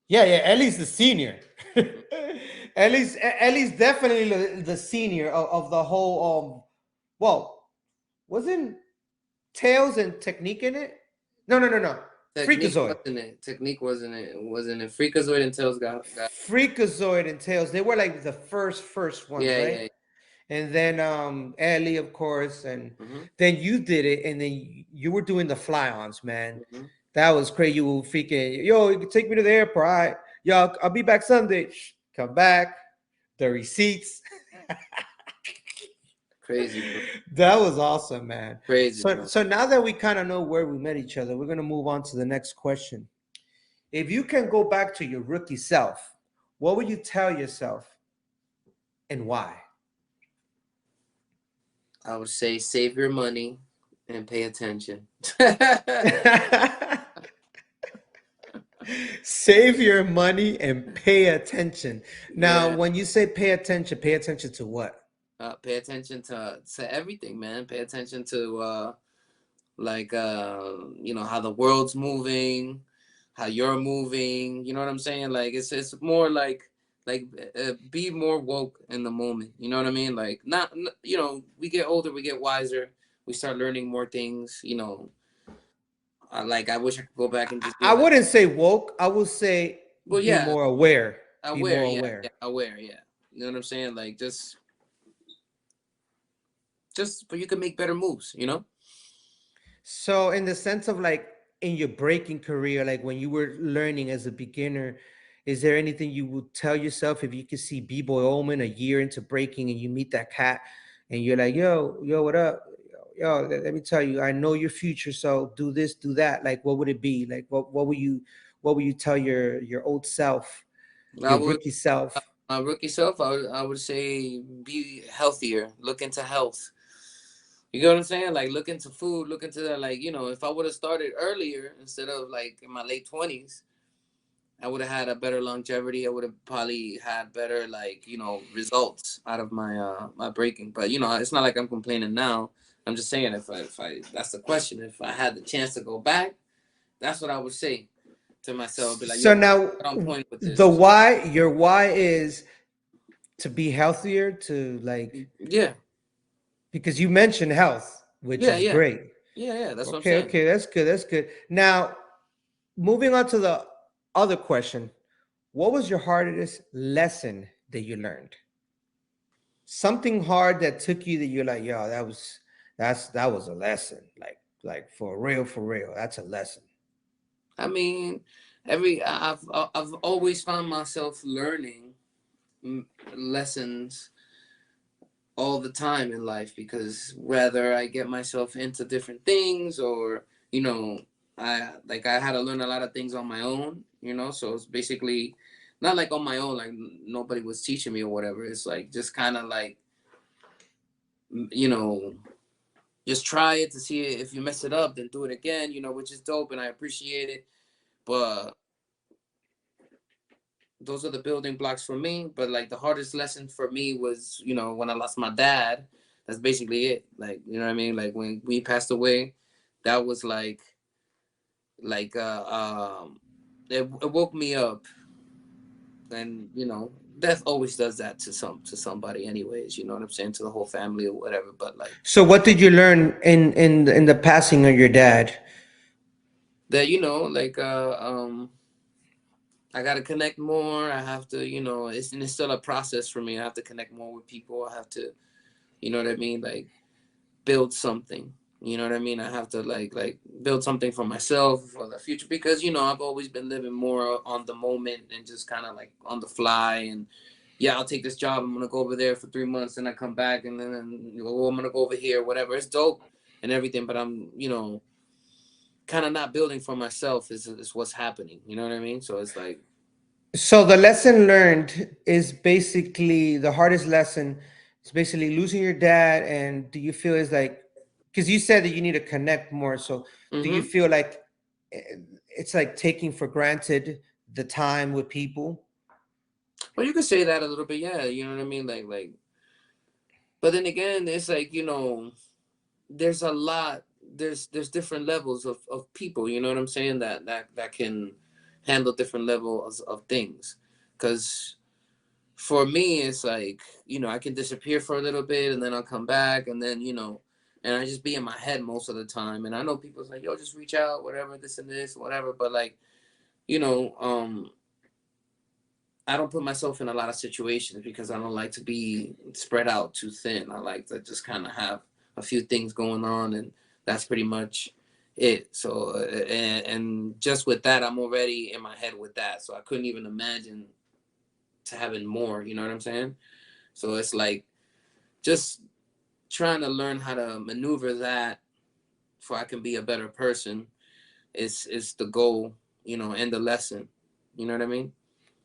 Yeah, Ellie's the senior. Ellie's definitely the senior of the whole. Well, wasn't Tails and Technique in it? No. Freakazoid. Technique wasn't it. Freakazoid and Tails got Freakazoid and Tails. They were like the first ones, right? Yeah. And then Ellie, of course, and then you did it, and then you were doing the fly-ons, man. That was crazy. You were freaking, yo, you can take me to the airport. All right. Yo, I'll be back Sunday. Come back. The receipts. Crazy, bro. That was awesome, man. Crazy. So now that we kind of know where we met each other, we're going to move on to the next question. If you can go back to your rookie self, what would you tell yourself and why? I would say save your money and pay attention. Save your money and pay attention. Now, when you say pay attention to what? Pay attention to everything, man. Pay attention to how the world's moving, how you're moving. You know what I'm saying? Like it's more like be more woke in the moment. You know what I mean? Like not we get older, we get wiser, we start learning more things. I wish I could go back and just. I wouldn't say woke. I would say be more aware. Aware. Yeah. You know what I'm saying? Like just so you can make better moves. So in the sense of like in your breaking career, like when you were learning as a beginner, is there anything you would tell yourself if you could see B-Boy Omen a year into breaking and you meet that cat and you're like, yo, what up? Yo, let me tell you, I know your future, so do this, do that. Like, what would it be? Like, what would you tell your old self, I your would, rookie self? my rookie self, I would say be healthier, look into health. You get what I'm saying? Like look into food, look into that. Like, if I would have started earlier instead of like in my late 20s, I would have had a better longevity. I would have probably had better like, results out of my breaking. But it's not like I'm complaining now. I'm just saying if I that's the question. If I had the chance to go back, that's what I would say to myself. Be like, So yo, now get on point with the this. why, your why is to be healthier, to like, Yeah. because you mentioned health, which Yeah, is yeah. great. Yeah, that's what I'm Okay, saying. okay, that's good. That's good. Now, moving on to the other question, what was your hardest lesson that you learned? Something hard that took you that you're like, yo, that was a lesson. Like for real, for real. That's a lesson. I mean, I've always found myself learning lessons all the time in life, because whether I get myself into different things or I had to learn a lot of things on my own, so it's basically not like on my own, like nobody was teaching me or whatever. It's like just kind of like you know just try it to see if you mess it up, then do it again, which is dope and I appreciate it. But those are the building blocks for me. But like the hardest lesson for me was, when I lost my dad. That's basically it. Like, you know what I mean? Like when we passed away, that was like it woke me up. And death always does that to somebody anyways, you know what I'm saying, to the whole family or whatever. But like So what did you learn in the passing of your dad? that, like I gotta connect more. I have to, it's still a process for me. I have to connect more with people. I have to, you know what I mean, like build something. You know what I mean? I have to like build something for myself for the future, because I've always been living more on the moment and just kind of like on the fly. And yeah, I'll take this job. I'm gonna go over there for 3 months, and I come back, and then I'm gonna go over here, whatever. It's dope and everything, but I'm kind of not building for myself is what's happening. You know what I mean? So it's like. So the lesson learned is basically the hardest lesson is basically losing your dad. And do you feel is like, because you said that you need to connect more. So do you Mm-hmm. feel like it's like taking for granted the time with people? Well, you could say that a little bit, yeah. You know what I mean? But then again, it's like, there's a lot. There's different levels of people. You know what I'm saying? That can handle different levels of things. Because for me, it's like, I can disappear for a little bit, and then I'll come back, and then and I just be in my head most of the time. And I know people's like, yo, just reach out, whatever, this and this, whatever. But like, you know, um, I don't put myself in a lot of situations because I don't like to be spread out too thin. I like to just kind of have a few things going on, and that's pretty much it. So, and just with that, I'm already in my head with that. So I couldn't even imagine to having more. You know what I'm saying? So it's like just trying to learn how to maneuver that, so I can be a better person. Is the goal, and the lesson. You know what I mean?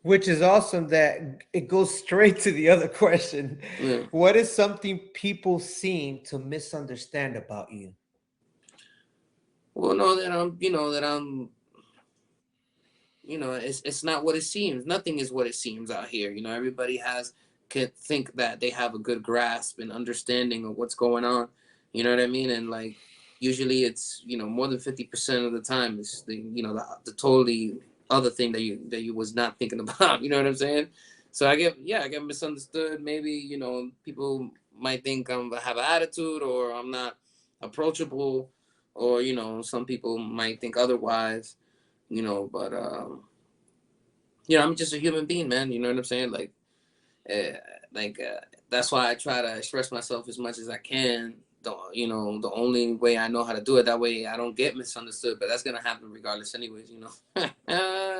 Which is awesome that it goes straight to the other question. Yeah. What is something people seem to misunderstand about you? Well, know that it's not what it seems. Nothing is what it seems out here. Everybody can think that they have a good grasp and understanding of what's going on. You know what I mean? And like usually it's more than 50% of the time it's the totally other thing that you was not thinking about. You know what I'm saying? So I get misunderstood. Maybe people might think I have an attitude, or I'm not approachable, or some people might think otherwise. But I'm just a human being, man. You know what I'm saying? Uh, like that's why I try to express myself as much as I can, the only way I know how to do it, that way I don't get misunderstood. But that's gonna happen regardless, anyways.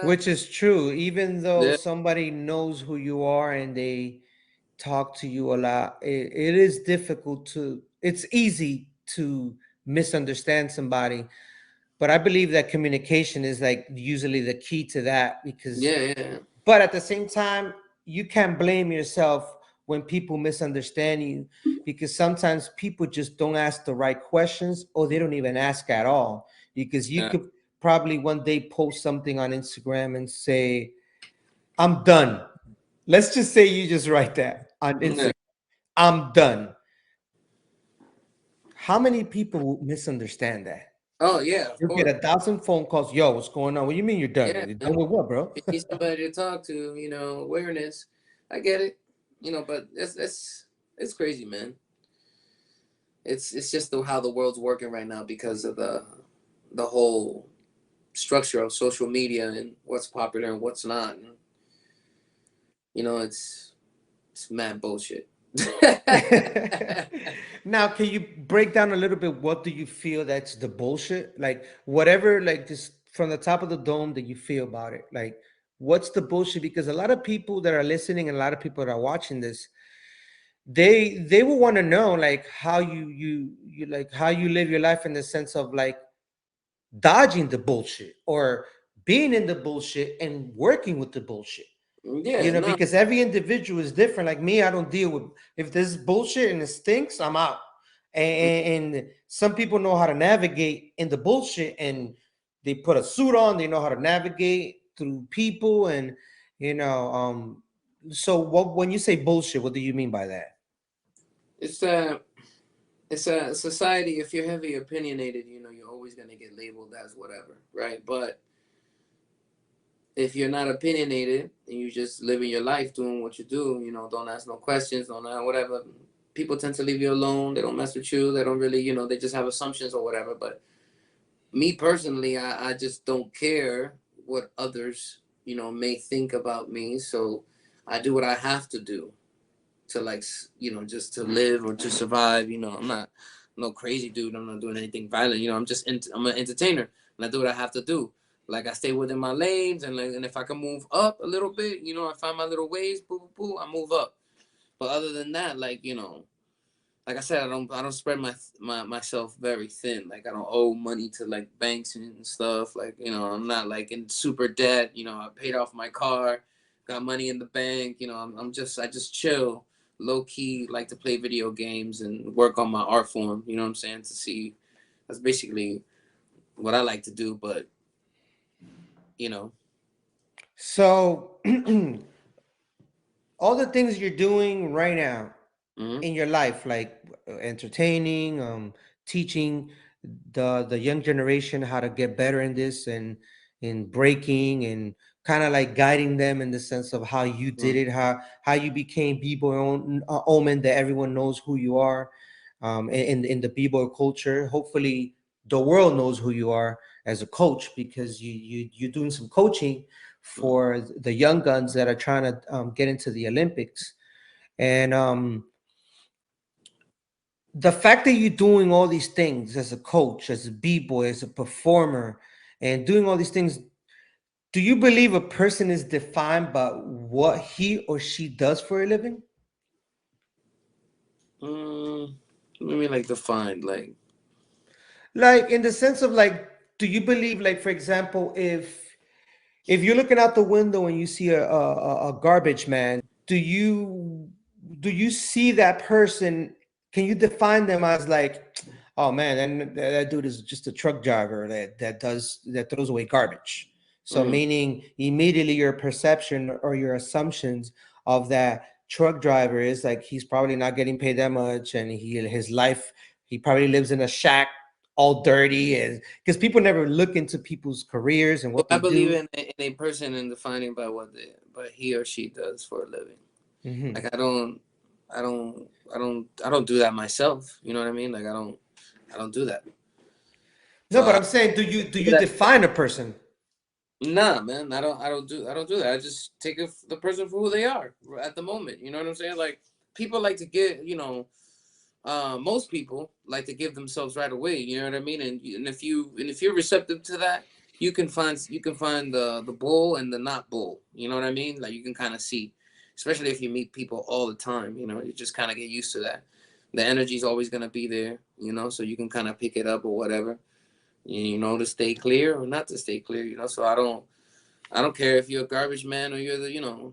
Which is true, even though Yeah, somebody knows who you are and they talk to you a lot, it is difficult to, it's easy to misunderstand somebody. But I believe that communication is like usually the key to that, because, yeah, yeah, but at the same time, you can't blame yourself when people misunderstand you, because sometimes people just don't ask the right questions, or they don't even ask at all. Because you yeah. could probably one day post something on Instagram and say, I'm done. Let's just say you just write that on Yeah. Instagram, I'm done. How many people will misunderstand that? Oh yeah, of You'll get course. 1,000 phone calls. Yo, what's going on? What do you mean you're done? Yeah, You're man. done with what, bro? You need somebody to talk to. Awareness. I get it. But it's crazy, man. It's just how the world's working right now because of the whole structure of social media and what's popular and what's not. And, it's mad bullshit. Now, can you break down a little bit? What do you feel that's the bullshit? Like, whatever, like, just from the top of the dome that you feel about it. Like, what's the bullshit? Because a lot of people that are listening and a lot of people that are watching this, they will want to know, like, how you like how you live your life, in the sense of like dodging the bullshit, or being in the bullshit and working with the bullshit. Yeah, no. Because every individual is different. Like me, I don't deal with, if there's bullshit and it stinks, I'm out. And some people know how to navigate in the bullshit, and they put a suit on, they know how to navigate through people, and you know, so what, when you say bullshit, what do you mean by that? It's a society. If you're heavy opinionated, you're always gonna get labeled as whatever, right? But if you're not opinionated and you just living your life doing what you do, don't ask no questions, don't whatever. People tend to leave you alone. They don't mess with you. They don't really, they just have assumptions or whatever. But me personally, I just don't care what others, may think about me. So I do what I have to do to, like, just to live or to survive. I'm not no crazy dude. I'm not doing anything violent. I'm an entertainer, and I do what I have to do. Like, I stay within my lanes, and if I can move up a little bit, I find my little ways. Boo, boo, boo, I move up. But other than that, like, like I said, I don't spread myself very thin. Like, I don't owe money to, like, banks and stuff. Like, I'm not, like, in super debt. I paid off my car, got money in the bank. I just chill, low key, like to play video games and work on my art form. You know what I'm saying? To see, that's basically what I like to do. But you know, So all the things you're doing right now mm-hmm, in your life, like entertaining, teaching the young generation how to get better in this, and in breaking, and kind of like guiding them in the sense of how you did it, how you became B-boy Omen, that everyone knows who you are, in the B-boy culture. Hopefully the world knows who you are as a coach, because you're doing some coaching mm-hmm. for the young guns that are trying to get into the Olympics. And the fact that you're doing all these things as a coach, as a b-boy, as a performer, and doing all these things, do you believe a person is defined by what he or she does for a living? Let me, like, define, like, Like, in the sense of like, do you believe, like, for example, if you're looking out the window and you see a garbage man, do you do you see that person? Can you define them as like, oh man, and that dude is just a truck driver that throws away garbage? So mm, meaning immediately your perception or your assumptions of that truck driver is like, he's probably not getting paid that much, and his life, he probably lives in a shack all dirty, and because people never look into people's careers and so what I they believe do. in a person and defining by by he or she does for a living. Hmm. Like, I don't do that myself. You know what I mean? Like, I don't do that. No, So but I I'm saying, do do you that. define a person? Nah, man, I don't do that. I just take the person for who they are at the moment. You know what I'm saying? Like, people like to get, most people like to give themselves right away. You know what I mean? And if you're receptive to that, you can find the bull and the not bull. You know what I mean? Like you can kind of see, especially if you meet people all the time. You know, you just kind of get used to that. The energy is always gonna be there. You know, so you can kind of pick it up or whatever. You know, to stay clear or not to stay clear. You know, so I don't care if you're a garbage man or you're the,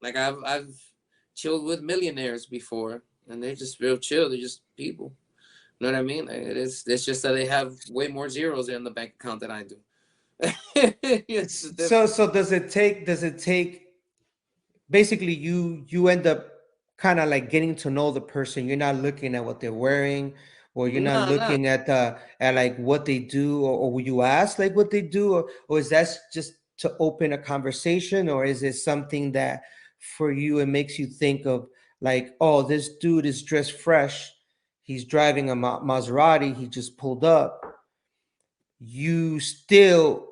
like I've chilled with millionaires before, and they're just real chill. They're just people. You know what I mean? Like, it's just that they have way more zeros in the bank account than I do. It's So different. so does it take basically you end up kind of like getting to know the person. You're not looking at what they're wearing, or you're not No, no. looking at like what they do, or will you ask like what they do, or is that just to open a conversation, or is it something that for you it makes you think of like, oh, this dude is dressed fresh, he's driving a Maserati, he just pulled up. You still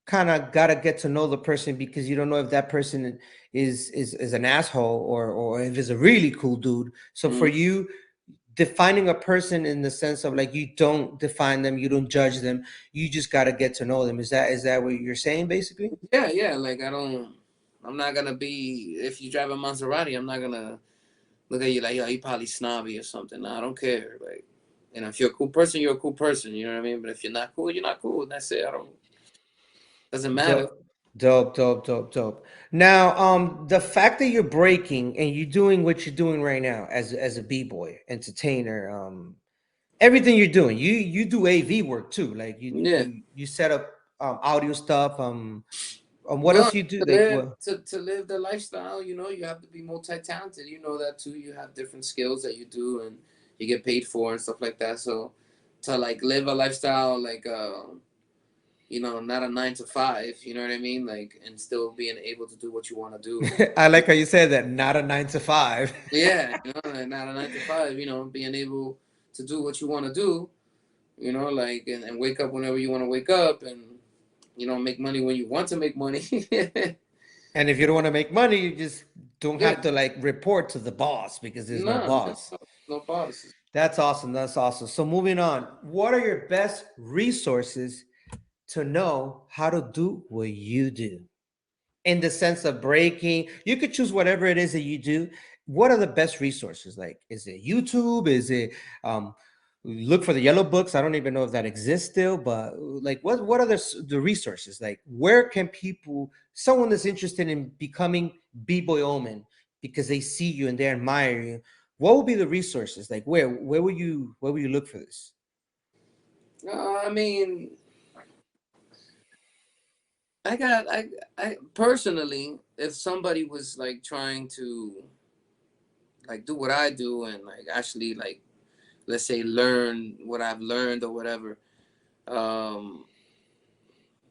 kind of got to get to know the person, because you don't know if that person is an asshole, or if it's a really cool dude. So for Mhm. you, defining a person in the sense of like, you don't define them, you don't judge them, you just got to get to know them. Is that what you're saying basically? Yeah, yeah. Like I don't. I'm not gonna be if you drive a Maserati. I'm not gonna look at you like, yo, you probably snobby or something. No, I don't care. Like, if you're a cool person, you're a cool person. You know what I mean? But if you're not cool, you're not cool. And that's it. I don't. Doesn't matter. Dope, dope. Now, the fact that you're breaking and you're doing what you're doing right now as a b-boy entertainer, everything you're doing, you do AV work too. Like you Yeah. you you set up audio stuff. What No, else you do? to Like live what? to live the lifestyle, you have to be multi talented. You know that too. You have different skills that you do and you get paid for and stuff like that. So to like live a lifestyle like not a 9 to 5, you know what I mean? Like and still being able to do what you want to do. I like how you said that. Not a 9 to 5. Yeah, like not a 9 to 5, being able to do what you want to do, like and wake up whenever you want to wake up and make money when you want to make money. And if you don't want to make money, you just don't Yeah. have to like report to the boss, because there's no No, boss. no policies. That's awesome. That's awesome. So moving on, what are your best resources to know how to do what you do? In the sense of breaking, you could choose whatever it is that you do. What are the best resources? Like, is it YouTube? Is it look for the yellow books? I don't even know if that exists still, but like, what are the resources? Like, where can people, someone that's interested in becoming Bboy Omen because they see you and they admire you, what would be the resources? Like, where will you look for this? I mean, I personally, if somebody was like trying to like do what I do and like actually like let's say learn what I've learned or whatever, um,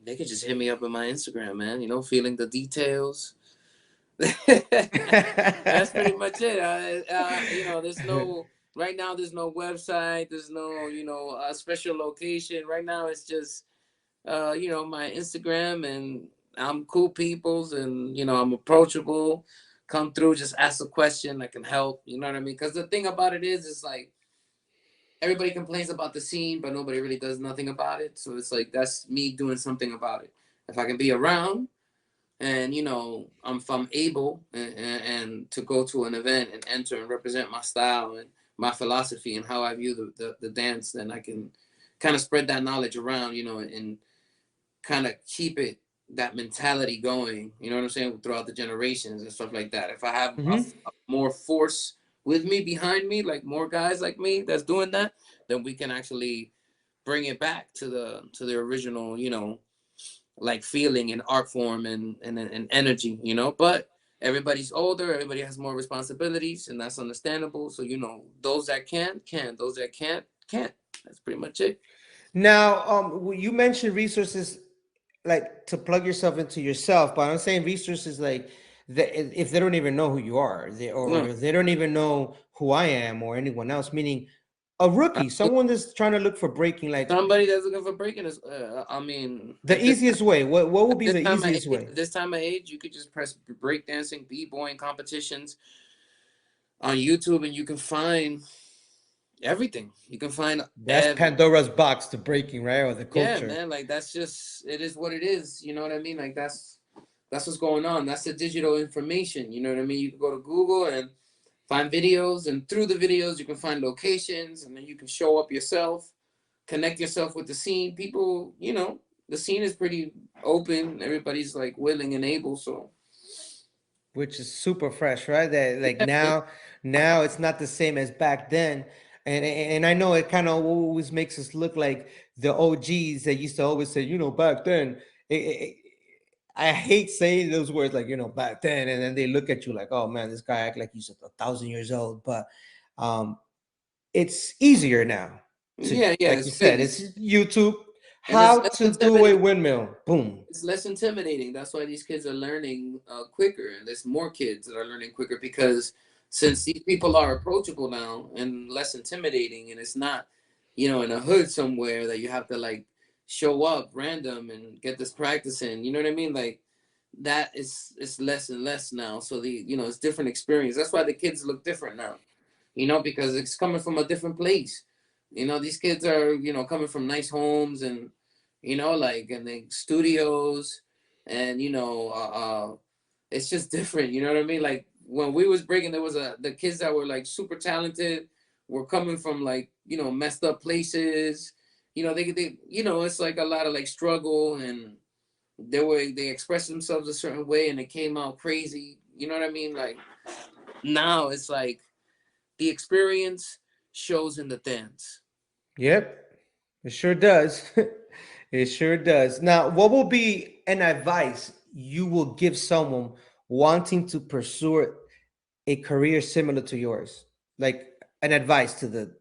they could just hit me up on my Instagram, man. Feeling the details. That's pretty much it. There's no right now. There's no website. There's no special location. Right now, it's just my Instagram, and I'm cool peoples, and I'm approachable. Come through, just ask a question. I can help. You know what I mean? Because the thing about it is, it's like everybody complains about the scene, but nobody really does nothing about it. So it's like that's me doing something about it. If I can be around, and if I'm able and to go to an event and enter and represent my style and my philosophy and how I view the dance, then I can kind of spread that knowledge around, and kind of keep it that mentality going, you know what I'm saying, throughout the generations and stuff like that. If I have Mhm. a more force with me behind me, like more guys like me that's doing that, then we can actually bring it back to the original, like feeling and art form and energy, but everybody's older, everybody has more responsibilities, and that's understandable. So those that can, those that can't. That's pretty much it. Now, you mentioned resources like to plug yourself into yourself, but I'm saying resources like that if they don't even know who you are, No, or they don't even know who I am or anyone else, meaning a rookie, someone that's trying to look for breaking, like somebody that's looking for breaking is I mean, the easiest way. What would at be the easiest way? this time of age, you could just press breakdancing, b-boying competitions on YouTube, and you can find Everything you can find. That's Pandora's box to breaking, right? Or the Yeah, culture. man. Like that's just it is what it is. You know what I mean? Like that's what's going on. That's the digital information. You know what I mean? You can go to Google and find videos, and through the videos you can find locations, and then you can show up yourself, connect yourself with the scene. People, you know, the scene is pretty open. Everybody's like willing and able. So Which is super fresh, right? That like yeah, man. now it's not the same as back then. And I know it kind of always makes us look like the OGs that used to always say, back then. I hate saying those words like, back then, and then they look at you like, oh man, this guy act like he's 1,000 years old. But um, it's easier now to, Yeah, yeah, like it's you said, big, it's YouTube. and it's How less to do a intimidating. windmill? Boom. It's less intimidating. That's why these kids are learning quicker, and there's more kids that are learning quicker because since these people are approachable now and less intimidating, and it's not, in a hood somewhere that you have to like show up random and get this practice in. You know what I mean? Like that is it's less and less now. So it's different experience. That's why the kids look different now. Because it's coming from a different place. These kids are coming from nice homes and like and the studios and it's just different. You know what I mean? Like when we was breaking, there was the kids that were like super talented were coming from like messed up places. It's like a lot of like struggle and they expressed themselves a certain way and it came out crazy. You know what I mean? Like now it's like the experience shows in the dance. Yep. It sure does. It sure does. Now, what will be an advice you will give someone wanting to pursue a career similar to yours? Like an advice to the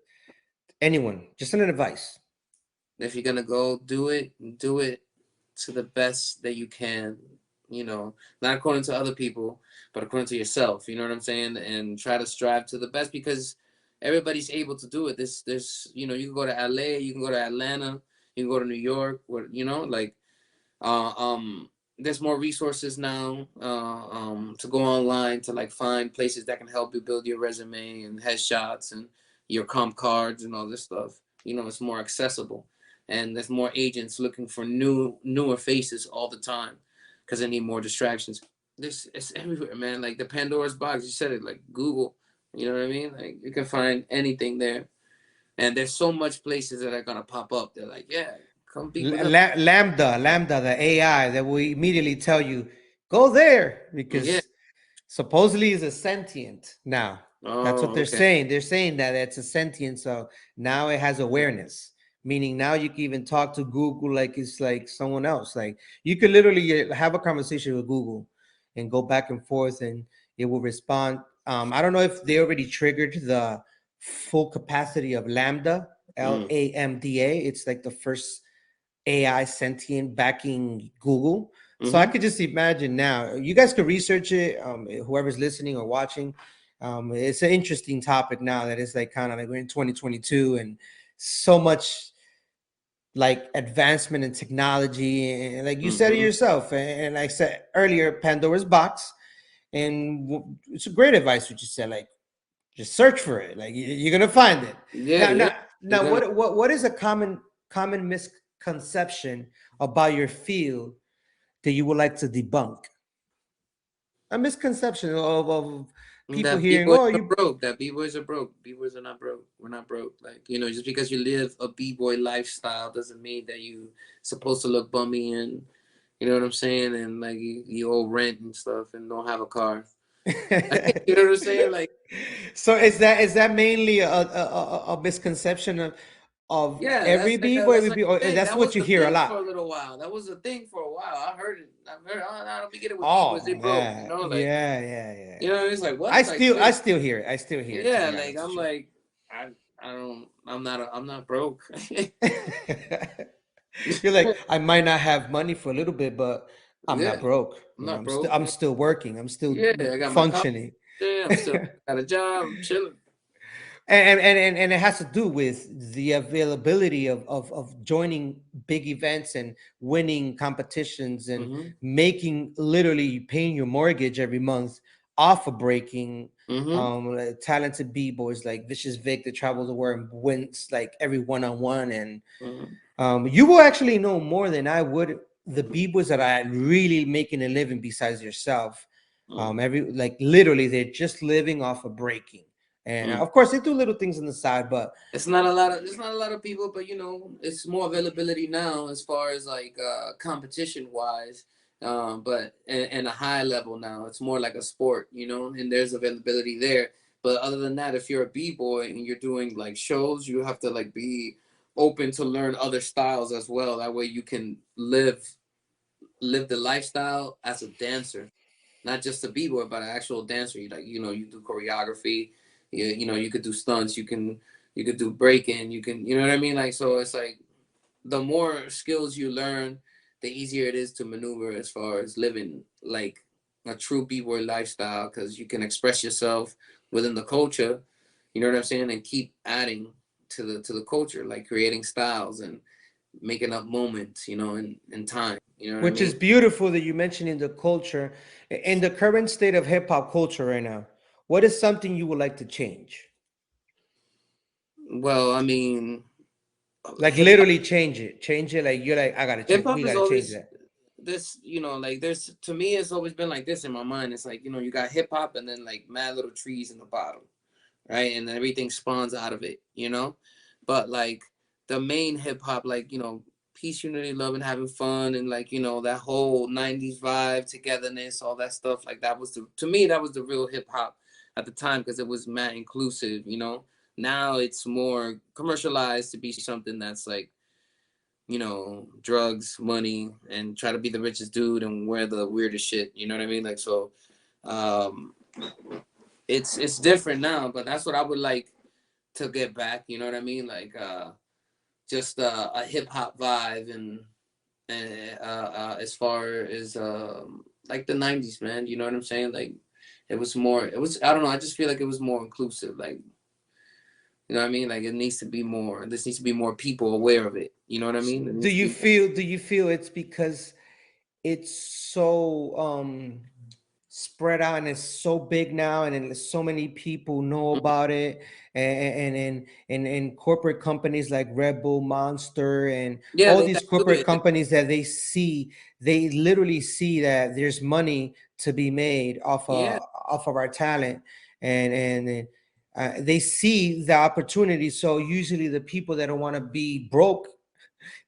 anyone, just an advice. If you're gonna go do it to the best that you can, not according to other people, but according to yourself. You know what I'm saying? And try to strive to the best because everybody's able to do it. There's you can go to LA, you can go to Atlanta, you can go to New York, where like uh, um there's more resources now to go online to like find places that can help you build your resume and headshots and your comp cards and all this stuff. It's more accessible, and there's more agents looking for newer faces all the time because they need more distractions. This it's everywhere, man. Like the Pandora's box, you said it. Like Google, you know what I mean? Like you can find anything there, and there's so much places that are gonna pop up. They're like, yeah, come be with us. Lambda, the AI that will immediately tell you, go there Yeah. because supposedly is a sentient now. That's what Oh, they're okay. saying. They're saying that it's a sentient, so now it has awareness. Meaning now you can even talk to Google like it's like someone else. Like you could literally have a conversation with Google and go back and forth, and it will respond. I don't know if they already triggered the full capacity of Lambda, Mm, LAMDA. It's like the first AI sentient backing Google. So I mm-hmm. could just imagine now. You guys could research it. Whoever's listening or watching, it's an interesting topic now that it's like kind of like we're in 2022 and so much like advancement in technology and like you said it Mm-hmm. yourself and I said earlier, Pandora's box. And it's a great advice what you said. Like just search for it. Like you're gonna find it. Yeah, Now, yeah. now, You're now, gonna. what is a common misconception about your field that you would like to debunk? A misconception of people That hearing, b-boys "Oh, are you." broke. That b-boys are broke. B-boys are not broke. We're not broke. Like, just because you live a b-boy lifestyle doesn't mean that you supposed to look bummy and you know what I'm saying? And like you owe rent and stuff and don't have a car. You know what I'm saying? Like, So is that mainly a misconception of yeah, every that's b-boy, like or a thing. that's That what was you the hear a thing for lot? a little while. That was the thing for a while. I heard it. Oh, I don't be getting with b-boys. Oh They broke. man, Like, yeah, yeah, yeah. it's like I what? Like, still I wait. still hear it. I still hear it, to Yeah, be like honest I'm with you. like I don't I'm not broke. You're like, I might not have money for a little bit, but I'm not Yeah, broke. I'm not I'm still broke. I'm still working. I'm still Yeah, I got my car. functioning. Yeah, I'm still got a job. I'm chilling. And it has to do with the availability of joining big events and winning competitions and Hmm. making literally paying your mortgage every month off of breaking. Mm-hmm. Like talented b-boys like Vicious Vic that travel the world and wins like every one-on-one. And Mm-hmm. you will actually know more than I would the b-boys that are really making a living besides yourself. Mm-hmm. Every like literally they're just living off of breaking. And Mm-hmm. of course they do little things on the side, but It's not a lot of people, but you know, it's more availability now as far as like competition wise. But and a high level now, it's more like a sport, you know, and there's availability there. But other than that, if you're a b-boy and you're doing like shows, you have to like be open to learn other styles as well. That way you can live the lifestyle as a dancer, not just a b-boy, but an actual dancer. You like, you know, you do choreography, you know, you could do stunts, you could do breaking, you can, you know what I mean? Like, so it's like the more skills you learn, the easier it is to maneuver as far as living like a true b-boy lifestyle, because you can express yourself within the culture, you know what I'm saying, and keep adding to the culture, like creating styles and making up moments, you know, in time, you know what I which mean? is beautiful that you mentioned in the culture, in the current state of hip hop culture right now. What is something you would like to change? Well, I mean, Like hip hop literally change it. Like you're like, I gotta hip change. We hop is gotta change always that. this, you know, like there's, to me it's always been like this in my mind. It's like, you know, you got hip hop and then like mad little trees in the bottom, right? And then everything spawns out of it, you know? But like the main hip hop, like, you know, peace, unity, love, and having fun, and like, you know, that whole 90s vibe, togetherness, all that stuff, like that was the, to me that was the real hip hop at the time, because it was mad inclusive, you know? Now it's more commercialized to be something that's like, you know, drugs, money, and try to be the richest dude and wear the weirdest shit. You know what I mean? Like, so um it's different now, but that's what I would like to get back. You know what I mean? Like just a hip hop vibe, and as far as like the 90s, man. You know what I'm saying? Like it was more. It was, I don't know. I just feel like it was more inclusive. Like, you know what I mean? Like it needs to be more. This needs to be more people aware of it. You know what I mean? It Do needs to you be. feel? Do you feel it's because it's so spread out and it's so big now, and then so many people know Mhm. about it, and corporate companies like Red Bull, Monster, and Yeah, all they these dilute corporate it. companies that they literally see that there's money to be made Yeah. off of our talent, and they see the opportunity. So usually the people that don't want to be broke,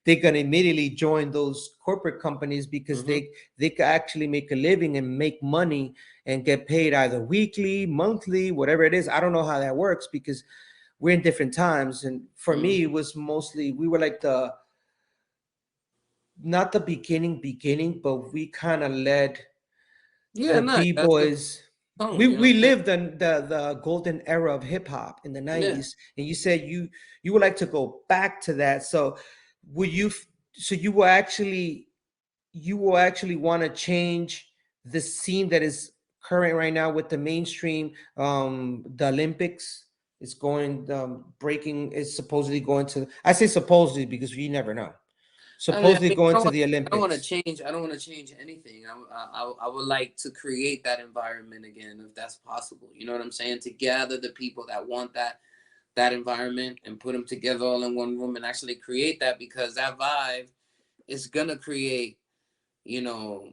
they can immediately join those corporate companies because Mm-hmm. they can actually make a living and make money and get paid either weekly, monthly, whatever it is. I don't know how that works because we're in different times. And for Mm-hmm. me, it was mostly we were like the not the beginning, but we kind of led Yeah, the no, that's the b-boys. tone, we you know what we I'm saying? lived in the golden era of hip hop in the Yeah. 90s, and you said you would like to go back to that. So would you so you will actually want to change the scene that is current right now with the mainstream. The Olympics is going, breaking is supposedly going to, I say supposedly because you never know, I supposedly mean, going to the I don't want to Olympics. change. I don't want to change anything. I would like to create that environment again, if that's possible. You know what I'm saying? To gather the people that want that environment and put them together all in one room and actually create that, because that vibe is gonna create, you know,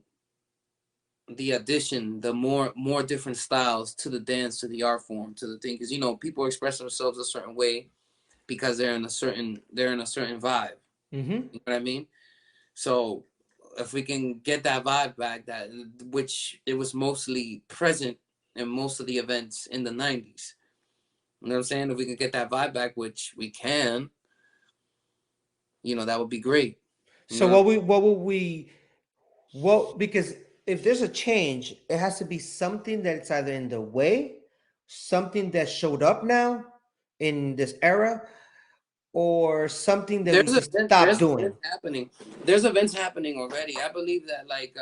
the addition, the more different styles to the dance, to the art form, to the thing. Because, you know, people express themselves a certain way because they're in a certain vibe. Hmm. You know what I mean? So if we can get that vibe back, that which it was mostly present in most of the events in the 90s. You know what I'm saying? If we can get that vibe back, which we can, you know, that would be great. You So know? what will we what because if there's a change, it has to be something that's either in the way, something that showed up now in this era, or something that we just stop There's doing. events happening. There's events happening already. I believe that like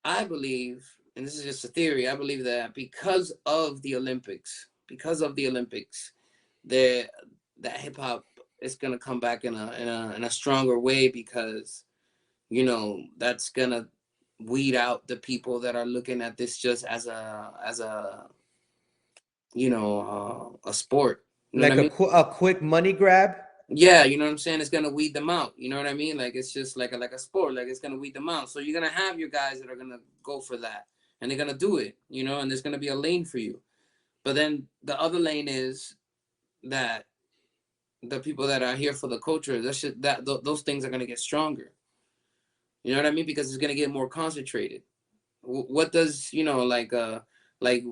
I believe, and this is just a theory, I believe that because of the Olympics, there that hip hop is gonna come back in a stronger way, because you know that's gonna weed out the people that are looking at this just as a a sport. You know what Like I mean? a quick money grab. Yeah, you know what I'm saying? It's gonna weed them out. You know what I mean? Like it's just like a sport. Like it's gonna weed them out. So you're gonna have your guys that are gonna go for that, and they're gonna do it. And there's gonna be a lane for you. But then the other lane is that the people that are here for the culture, those things are gonna get stronger. You know what I mean? Because it's gonna get more concentrated. What does like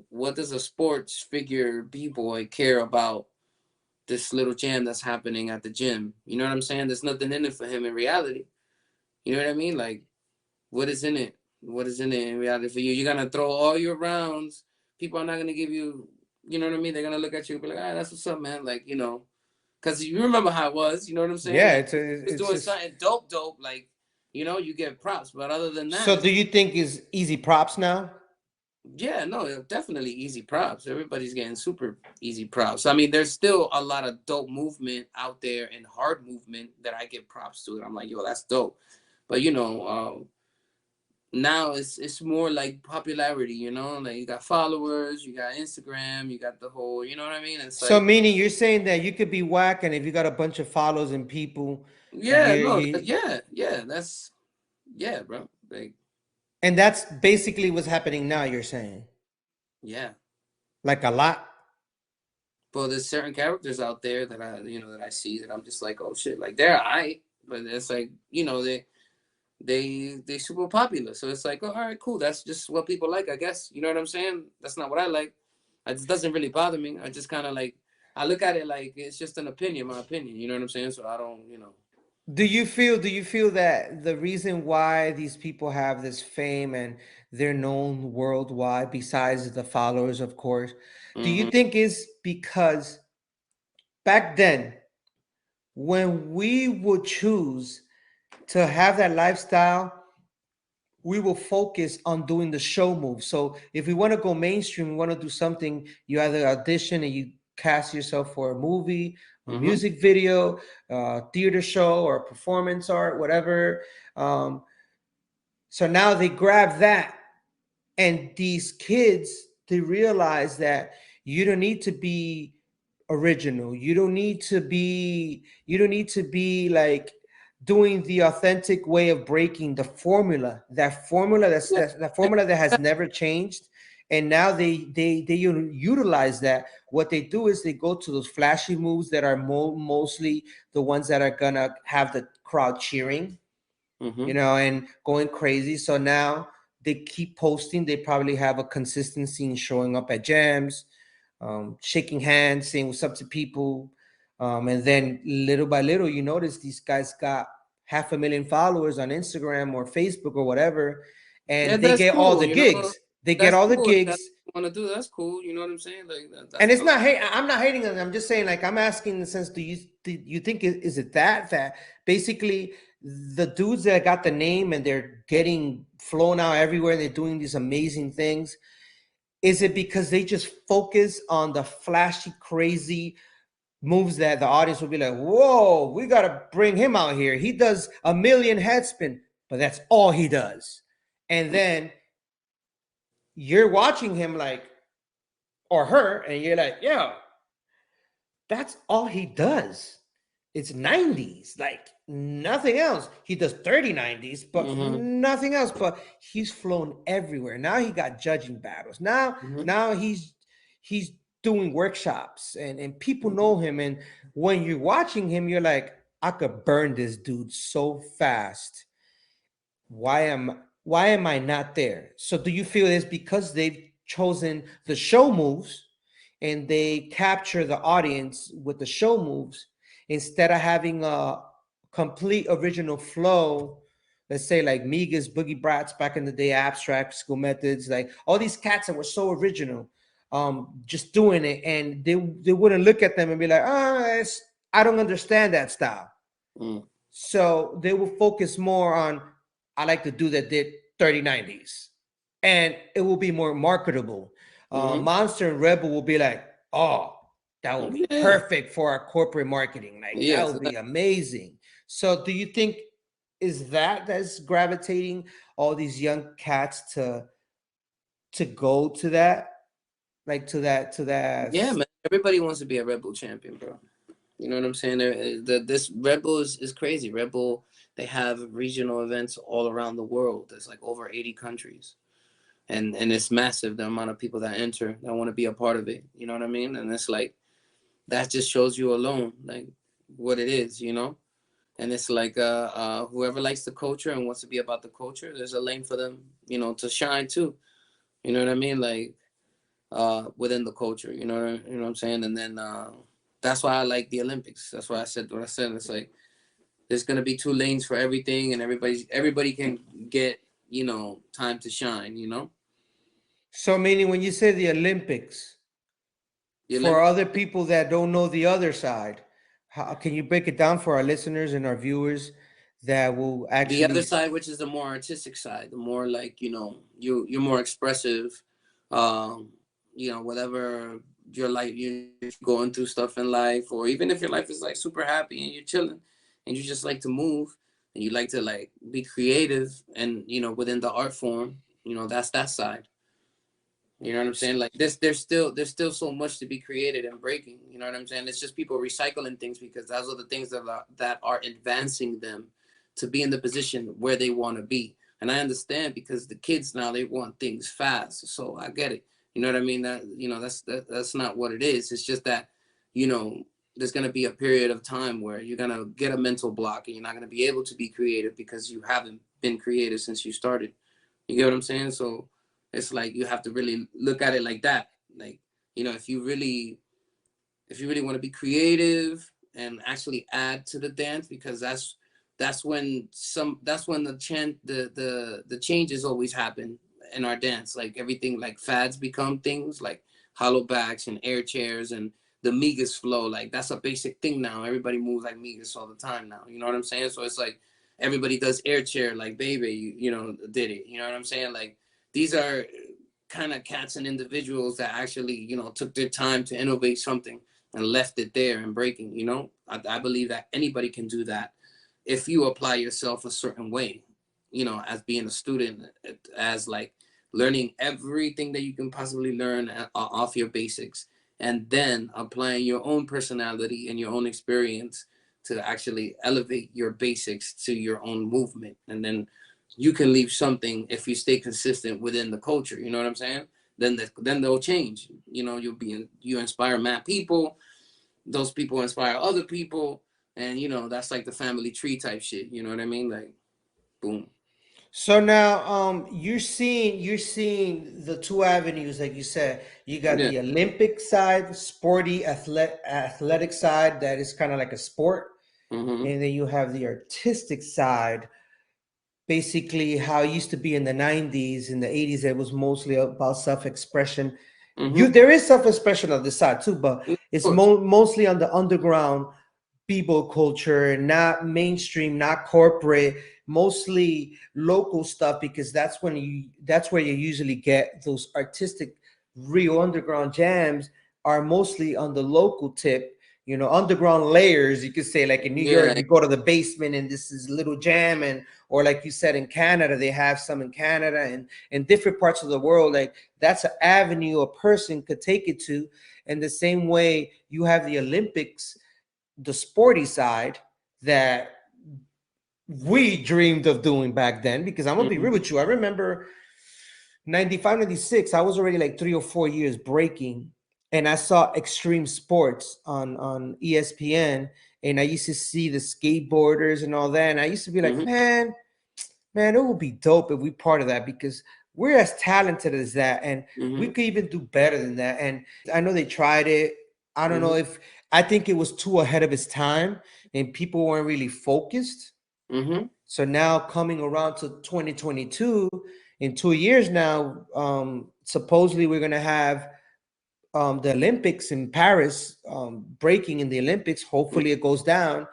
what does a sports figure b-boy care about this little jam that's happening at the gym? You know what I'm saying? There's nothing in it for him in reality. You know what I mean? Like, what is in it? What is in it in reality for you? You're gonna throw all your rounds. People are not gonna give you. You know what I mean? They're gonna look at you and be like, "Ah, that's what's up, man." Like, because you remember how it was. You know what I'm saying? Yeah, Like, it's just it's doing just. something dope. Like, you get props. But other than that, So do you think is easy props now? yeah, no, definitely easy props. Everybody's getting super easy props. I mean, there's still a lot of dope movement out there and hard movement that I give props to. And I'm like, yo, that's dope. But now it's more like popularity. Like you got followers, you got Instagram, you got the whole. You know what I mean? It's So like, meaning you're saying that you could be whack, and if you got a bunch of followers and people, yeah, you're no, you, yeah, yeah, bro. Like, and that's basically what's happening now. You're saying yeah. like a lot. But there's certain characters out there that I see that I'm just like, oh shit, like they're alright, but it's like, they super popular. So it's like, oh, all right, cool. That's just what people like, I guess. You know what I'm saying? That's not what I like. It just doesn't really bother me. I just kind of like, I look at it like it's just an opinion, my opinion. You know what I'm saying? So I don't. Do you feel that the reason why these people have this fame and they're known worldwide, besides the followers, of course, do you Hmm. think is because back then when we would choose to have that lifestyle, we will focus on doing the show move. So if we want to go mainstream, we want to do something, you either audition and you cast yourself for a movie, a Hmm. music video, theater show, or performance art, whatever. Um, so now they grab that, and these kids, they realize that you don't need to be original, you don't need to be like doing the authentic way of breaking the formula, Yeah. that formula that has never changed. And now they utilize that. What they do is they go to those flashy moves that are mostly the ones that are gonna have the crowd cheering, Hmm. and going crazy. So now they keep posting. They probably have a consistency in showing up at jams, shaking hands, saying what's up to people. And then little by little, you notice these guys got 500,000 followers on Instagram or Facebook or whatever, Yeah, and they that's get all cool. the gigs. They get That's all the cool. If that's gigs. what you want to do, that's cool. You know what I'm saying? Like And that's it's dope. not hate. I'm not hating on them. I'm just saying, like, I'm asking in the sense, do you think is it that basically the dudes that got the name and they're getting flown out everywhere, they're doing these amazing things? Is it because they just focus on the flashy, crazy moves that the audience will be like, whoa, we gotta bring him out here. He does a million head spin, but that's all he does. And then you're watching him like, or her, and you're like, yo, that's all he does. It's 90s, like nothing else. He does 30 90s, but Hmm. nothing else. But he's flown everywhere. Now he got judging battles. Now, Hmm. now he's doing workshops, and people Hmm. know him. And when you're watching him, you're like, I could burn this dude so fast. Why am I not there? So do you feel it's because they've chosen the show moves and they capture the audience with the show moves instead of having a complete original flow? Let's say like Migas, Boogie Brats back in the day, Abstract, School Methods, like all these cats that were so original, just doing it, and they wouldn't look at them and be like, I don't understand that style. Hmm. So they will focus more on, I like the dude that did 30 90s, and it will be more marketable. Hmm. Monster and Rebel will be like, oh, that will be Yeah. perfect for our corporate marketing. Like, Yeah. that So would be amazing. So do you think that's gravitating all these young cats to go to that, like to that. Yeah, man. Everybody wants to be a Red Bull champion, bro. You know what I'm saying? This Red Bull is crazy. Red Bull, they have regional events all around the world. There's like over 80 countries. And it's massive, the amount of people that enter that want to be a part of it. You know what I mean? And it's like, that just shows you alone, like, what it is, you know? And it's like whoever likes the culture and wants to be about the culture, there's a lane for them, you know, to shine too. You know what I mean? Like, within the culture, you know what I'm saying? And then that's why I like the Olympics. That's why I said what I said. It's like there's gonna be two lanes for everything, and everybody can get, you know, time to shine. You know, So meaning when you say the Olympics, the for Olympics. other people that don't know the other side, how can you break it down for our listeners and our viewers that will The actually? other side, which is the more artistic side, the more like, you know, you're more expressive. Um, you know, whatever your life, you're going through stuff in life, or even if your life is like super happy and you're chilling, and you just like to move, and you like to like be creative, and you know, within the art form, you know, that's that side. You know what I'm saying? Like this, there's still so much to be created and breaking. You know what I'm saying? It's just people recycling things because those are the things that are advancing them to be in the position where they want to be. And I understand because the kids now, they want things fast. So I get it. You know what I mean? That, you know, that's not what it is. It's just that, you know, there's gonna be a period of time where you're gonna get a mental block and you're not gonna be able to be creative because you haven't been creative since you started. You get what I'm saying? So it's like you have to really look at it like that. Like, you know, if you really want to be creative and actually add to the dance, because that's when the changes always happen in our dance. Like everything, like fads become things like hollow backs and air chairs and the Migas flow. Like that's a basic thing now. Everybody moves like Migas all the time now. You know what I'm saying? So it's like everybody does air chair like Baby, you know, did it. You know what I'm saying? Like these are kind of cats and individuals that actually, you know, took their time to innovate something and left it there and breaking. You know, I believe that anybody can do that if you apply yourself a certain way, you know, as being a student, as like learning everything that you can possibly learn off your basics, and then applying your own personality and your own experience to actually elevate your basics to your own movement. And then you can leave something if you stay consistent within the culture. You know what I'm saying? Then they'll change. You know, you inspire mad people. Those people inspire other people, and you know that's like the family tree type shit. You know what I mean? Like, boom. So now, you're seeing the two avenues, like you said. You got Yeah. the Olympic side, sporty, athletic side, that is kind of like a sport, Mm-hmm. and then you have the artistic side, basically how it used to be in the 90s, in the 80s. It was mostly about self-expression. Mm-hmm. There is self-expression on this side too, but Of it's course. mostly on the underground Bboy culture, not mainstream, not corporate, mostly local stuff, because that's where you usually get those artistic real underground jams, are mostly on the local tip, underground layers, you could say. Like in New York, Yeah. you go to the basement and this is little jam, and or like you said, in Canada, they have some in Canada, and in different parts of the world. Like that's an avenue a person could take it to. And the same way you have the Olympics, the sporty side, that we dreamed of doing back then. Because I'm gonna be Mm-hmm. real with you, I remember 95, 96, I was already like 3 or 4 years breaking, and I saw Extreme Sports on ESPN, and I used to see the skateboarders and all that, and I used to be like, Mm-hmm. man, it would be dope if we part of that, because we're as talented as that, and we Mm-hmm. could even do better than that. And I know they tried it. I don't know Mm-hmm. if I think it was too ahead of its time, and people weren't really focused. Mm-hmm. So now coming around to 2022, in 2 years now, supposedly we're gonna have the Olympics in Paris, breaking in the Olympics. Hopefully it goes down,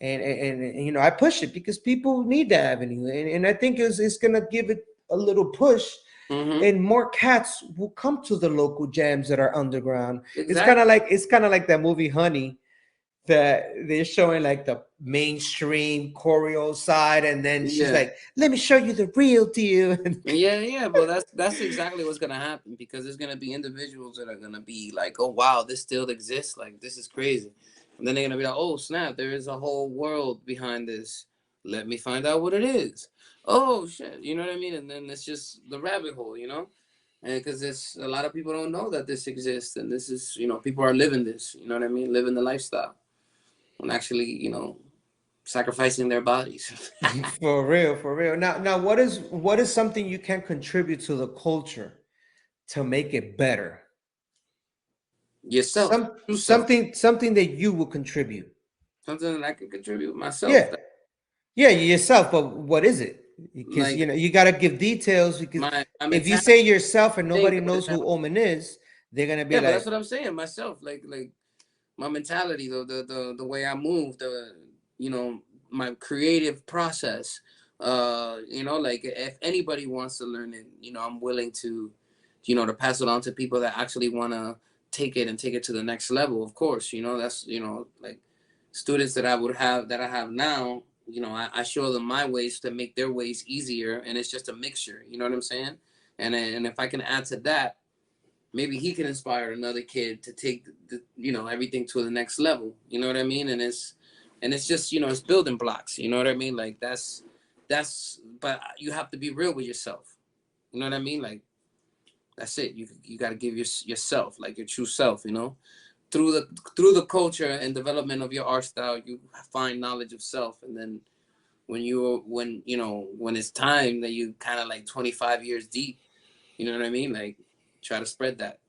and I push it because people need that avenue, and I think it's gonna give it a little push, Mm-hmm. and more cats will come to the local jams that are underground. It's kind Exactly. of like it's kind of like that movie Honey, that they're showing like the mainstream choreo side, and then she's Yeah. like, "Let me show you the real deal." Yeah, yeah, but that's exactly what's gonna happen, because there's gonna be individuals that are gonna be like, "Oh wow, this still exists. Like this is crazy," and then they're gonna be like, "Oh snap, there is a whole world behind this. Let me find out what it is." Oh shit, you know what I mean? And then it's just the rabbit hole, you know, and because it's a lot of people don't know that this exists, and this is, you know, people are living this, you know what I mean, living the lifestyle, and actually, you know, sacrificing their bodies. For real, for real. Now, what is something you can contribute to the culture to make it better? Yourself, true self, Something that you will contribute. something that I can contribute myself. Yeah, yeah, yourself. But what is it? Because Like you gotta give details. Because my if you mentality say yourself and thing, nobody but knows who Omen is, they're gonna be yeah, but that's like, what I'm saying. Myself, like my mentality, the way I move, the, you know, my creative process. You know, like if anybody wants to learn it, you know, I'm willing to, you know, to pass it on to people that actually want to take it and take it to the next level. Of course, you know, that's, you know, like students that I have now. You know, I show them my ways to make their ways easier, and it's just a mixture. You know what I'm saying? And if I can add to that, maybe he can inspire another kid to take the, you know, everything to the next level. You know what I mean? And it's just, you know, it's building blocks. You know what I mean? Like that's but you have to be real with yourself. You know what I mean? Like that's it. You got to give yourself, like your true self. You know, through the culture and development of your art style, you find knowledge of self, and then when you know, when it's time that you kind of like 25 years deep, you know what I mean? Like try to spread that.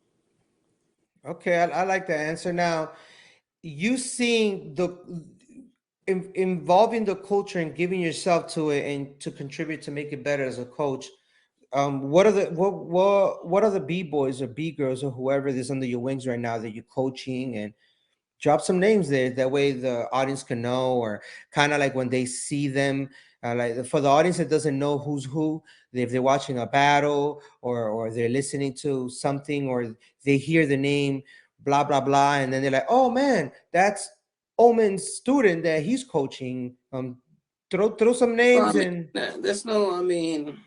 okay, I like the answer. Now, you seeing involving the culture and giving yourself to it and to contribute to make it better as a coach. What are the B boys or B girls or whoever is under your wings right now that you're coaching, and drop some names there. That way the audience can know, or kind of like when they see them, like for the audience that doesn't know who's who, if they're watching a battle or they're listening to something, or they hear the name blah blah blah, and then they're like, oh man, that's Omen's student that he's coaching. Throw some Well, I names mean, and there's no. I mean,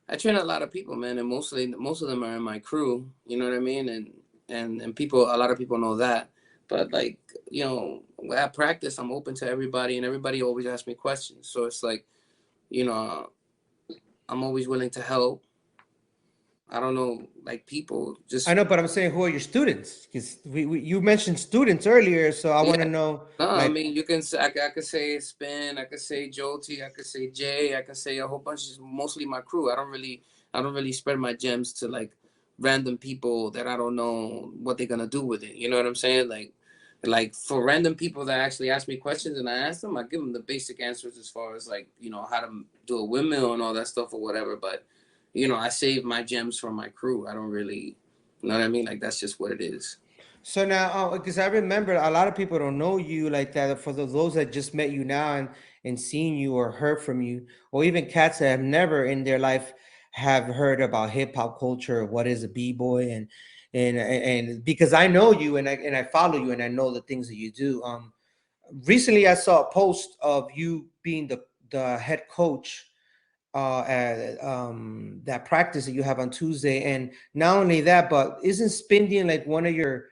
I train a lot of people, man, and most of them are in my crew. You know what I mean? And people, a lot of people know that. But like, you know, at practice, I'm open to everybody, and everybody always asks me questions. So it's like, you know, I'm always willing to help. I don't know, like people I just know, but I'm saying, who are your students? Because you mentioned students earlier, so I want to yeah. know, No, I like, mean, you can say I could say Spin, I could say Joti, I could say Jay, I could say a whole bunch. Of, mostly my crew. I don't really spread my gems to like random people that I don't know what they're gonna do with it. You know what I'm saying? Like for random people that actually ask me questions and I ask them, I give them the basic answers as far as like, you know, how to do a windmill and all that stuff or whatever. But you know, I save my gems for my crew. I don't really, you know what I mean? Like that's just what it is. so now, because I remember a lot of people don't know you like that. For those that just met you now and seen you or heard from you, or even cats that have never in their life have heard about hip hop culture, what is a b boy, and because I know you and I follow you and I know the things that you do. Recently I saw a post of you being the head coach at that practice that you have on Tuesday. And not only that, but isn't Spindian like one of your,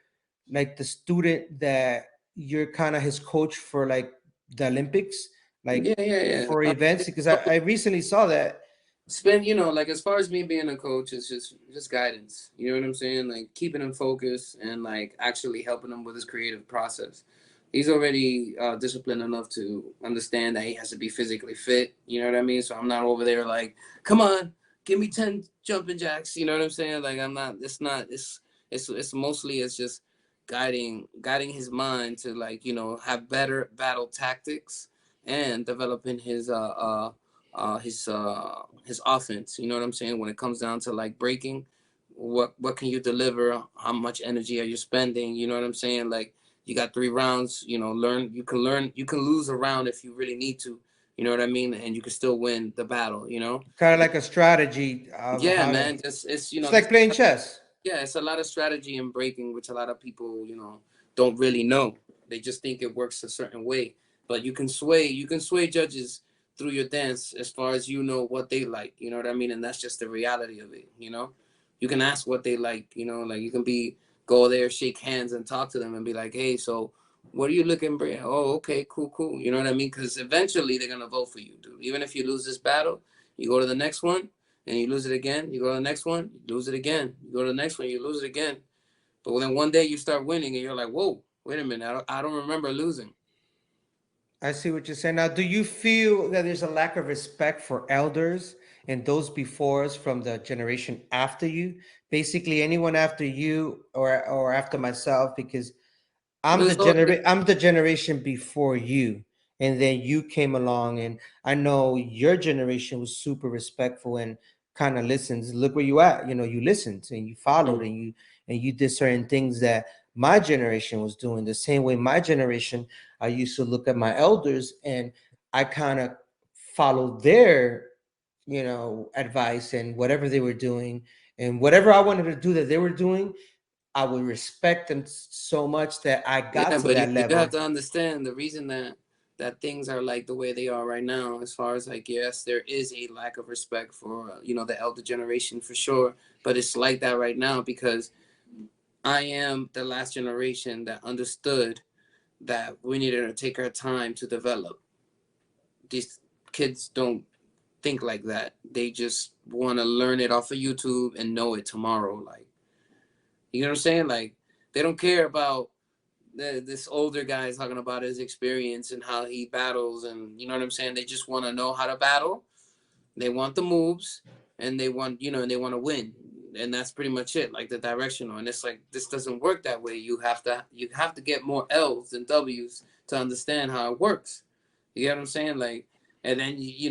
like the student that you're kind of his coach for like the Olympics, like Yeah, yeah, yeah. for events? Because I recently saw that. Spend, you know, like as far as me being a coach, it's just guidance. You know what I'm saying? Like keeping him focused and like actually helping him with his creative process. He's already disciplined enough to understand that he has to be physically fit. You know what I mean? So I'm not over there like, come on, give me 10 jumping jacks. You know what I'm saying? Like I'm not. It's not. It's mostly it's just guiding his mind to like, you know, have better battle tactics and developing his offense. You know what I'm saying? When it comes down to like breaking, what can you deliver? How much energy are you spending? You know what I'm saying? Like you got 3 rounds. You know, learn. You can lose a round if you really need to. You know what I mean? And you can still win the battle. You know? Kind of like a strategy of Yeah, how to. man. Just it's, you It's know, like just playing chess. yeah, it's a lot of strategy and breaking, which a lot of people, you know, don't really know. They just think it works a certain way. But you can sway judges through your dance as far as you know what they like. You know what I mean? And that's just the reality of it. You know, you can ask what they like. You know, like you can go there, shake hands, and talk to them, and be like, hey, so what are you looking for? Oh, okay, cool, cool. You know what I mean? Because eventually they're gonna vote for you, dude. Even if you lose this battle, you go to the next one and you lose it again. You go to the next one, you lose it again. You go to the next one, you lose it again. But then one day you start winning and you're like, whoa, wait a minute, I don't remember losing. I see what you're saying. Now, do you feel that there's a lack of respect for elders and those before us from the generation after you? Basically, anyone after you or after myself, because There's no, I'm the generation before you, and then you came along, and I know your generation was super respectful and kind of listens. Look where you at. You know, you listened and you followed and you did certain things that my generation was doing. The same way my generation, I used to look at my elders and I kind of followed their, you know, advice and whatever they were doing and whatever I wanted to do that they were doing. I would respect them so much that I got yeah, to but that you have level. to understand the reason that things are like the way they are right now. As far as like, yes, there is a lack of respect for the elder generation for sure, but it's like that right now because I am the last generation that understood that we needed to take our time to develop. These kids don't think like that. They just want to learn it off of YouTube and know it tomorrow. Like, you know what I'm saying? Like, they don't care about this older guy is talking about his experience and how he battles, and you know what I'm saying. They just want to know how to battle. They want the moves, and they want and they want to win, and that's pretty much it. Like the directional, and it's like this doesn't work that way. You have to get more L's than W's to understand how it works. You get what I'm saying? Like, and then they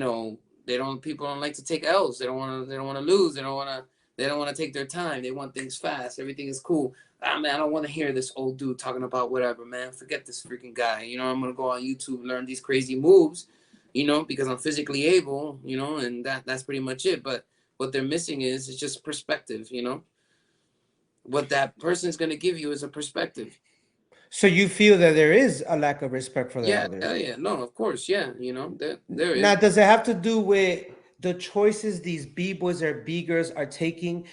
don't people don't like to take L's. They don't want to lose. They don't want to take their time. They want things fast. Everything is cool. Ah, man, I don't want to hear this old dude talking about whatever, man. Forget this freaking guy. I'm gonna go on YouTube and learn these crazy moves, because I'm physically able, and that's pretty much it. But what they're missing is just perspective. What that person is gonna give you is a perspective. So you feel that there is a lack of respect for the Yeah, elders. yeah, no, of course, yeah. There Now, is. does it have to do with the choices these B-boys or B-girls are taking?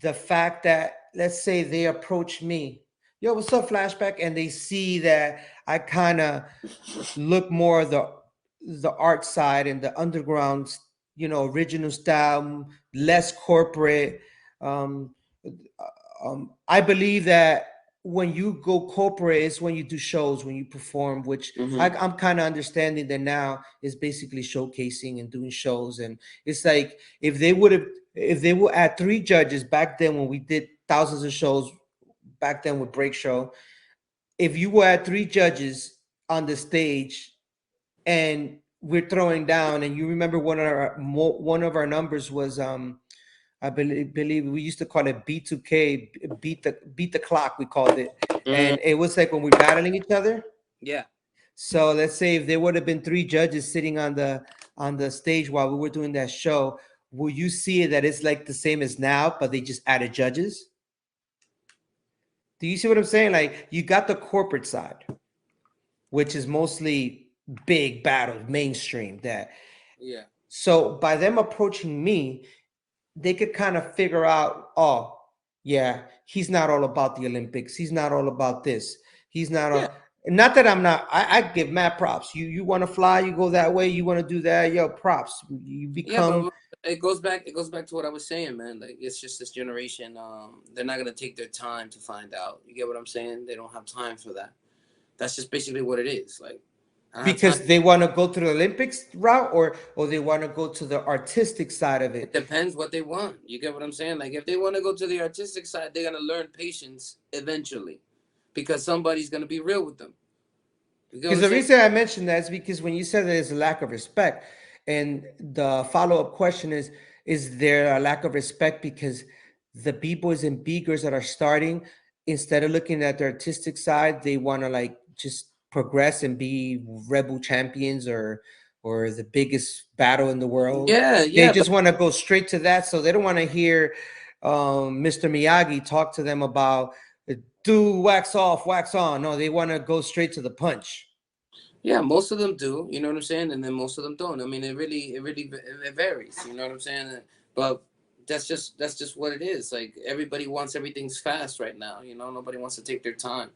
The fact that, let's say they approach me, yo, what's up, Flashback? And they see that I kind of look more the art side and the underground, original style, less corporate. Um, I believe that when you go corporate, it's when you do shows, when you perform, which Mm-hmm. I'm kind of understanding that now is basically showcasing and doing shows. And it's like if they would add three judges back then when we did thousands of shows back then with Break Show, if you were at three judges on the stage and we're throwing down, and you remember one of our numbers was I believe we used to call it B2K, beat the clock, we called it. Mm, And it was like when we're battling each other. yeah, So let's say if there would have been three judges sitting on the stage while we were doing that show, will you see that it's like the same as now, but they just added judges? Do you see what I'm saying? Like you got the corporate side, which is mostly big battles, mainstream. That yeah, so by them approaching me, they could kind of figure out, oh, yeah, he's not all about the Olympics. He's not all about this. He's not yeah, all. Not that I'm not. I give mad props. You want to fly, you go that way. You want to do that, yo, props. You yeah. become But it goes back. It goes back to what I was saying, man. Like it's just this generation. They're not gonna take their time to find out. You get what I'm saying? They don't have time for that. That's just basically what it is. Like I don't have time. because they want to go to the Olympics route, or they want to go to the artistic side of It it. depends what they want. You get what I'm saying? Like if they want to go to the artistic side, they're gonna learn patience eventually, because somebody's gonna be real with them. You get what Because I'm the saying? reason I mentioned that is because when you said that there's a lack of respect, and the follow-up question is there a lack of respect because the B-boys and B-girls that are starting, instead of looking at the artistic side, they want to like just progress and be rebel champions or the biggest battle in the world. Yeah, They yeah, but just want to go straight to that. So they don't want to hear Mr. Miyagi talk to them about do wax off, wax on. No, they want to go straight to the punch. Yeah, most of them do. You know what I'm saying, and then most of them don't. I mean, it varies. You know what I'm saying? But that's just what it is. Like everybody wants everything's fast right now. You know, nobody wants to take their time.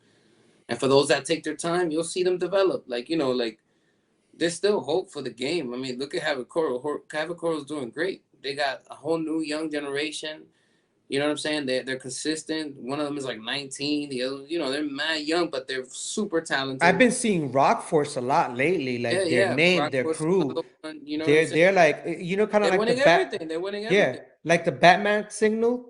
And for those that take their time, you'll see them develop. Like like there's still hope for the game. I mean, look at Havocoro. Havocoro's doing great. They got a whole new young generation. You know what I'm saying? They're consistent. One of them is like 19. The other, they're mad young, but they're super I've talented. been seeing Rock Force a lot lately, Yeah, like their yeah. name, Rock their Force, crew. another one. You know what I'm They're saying? they're like kind of They're like the winning bat. everything. They're winning Yeah, everything. like the Batman signal.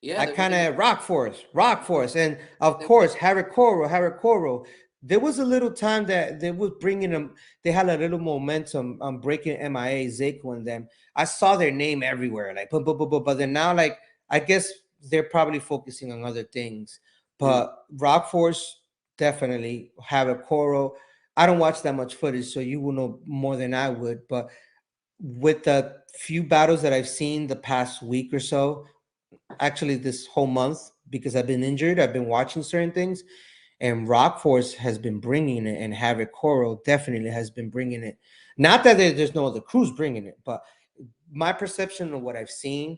Yeah, I they're kind winning. of Rock Force, and of They're course Harikoro. There was a little time that they was bringing them. They had a little momentum breaking MIA, Zeko, and them. I saw their name everywhere, like but then now, like I guess they're probably focusing on other things. mm, But Rock Force definitely Harikoro. I don't watch that much footage, so you will know more than I would. But with the few battles that I've seen the past week or so, actually this whole month because I've been injured. I've been watching certain things, and Rock Force has been bringing it, and Havoc Coral definitely has been bringing it. Not that there's no other crews bringing it, but my perception of what I've seen,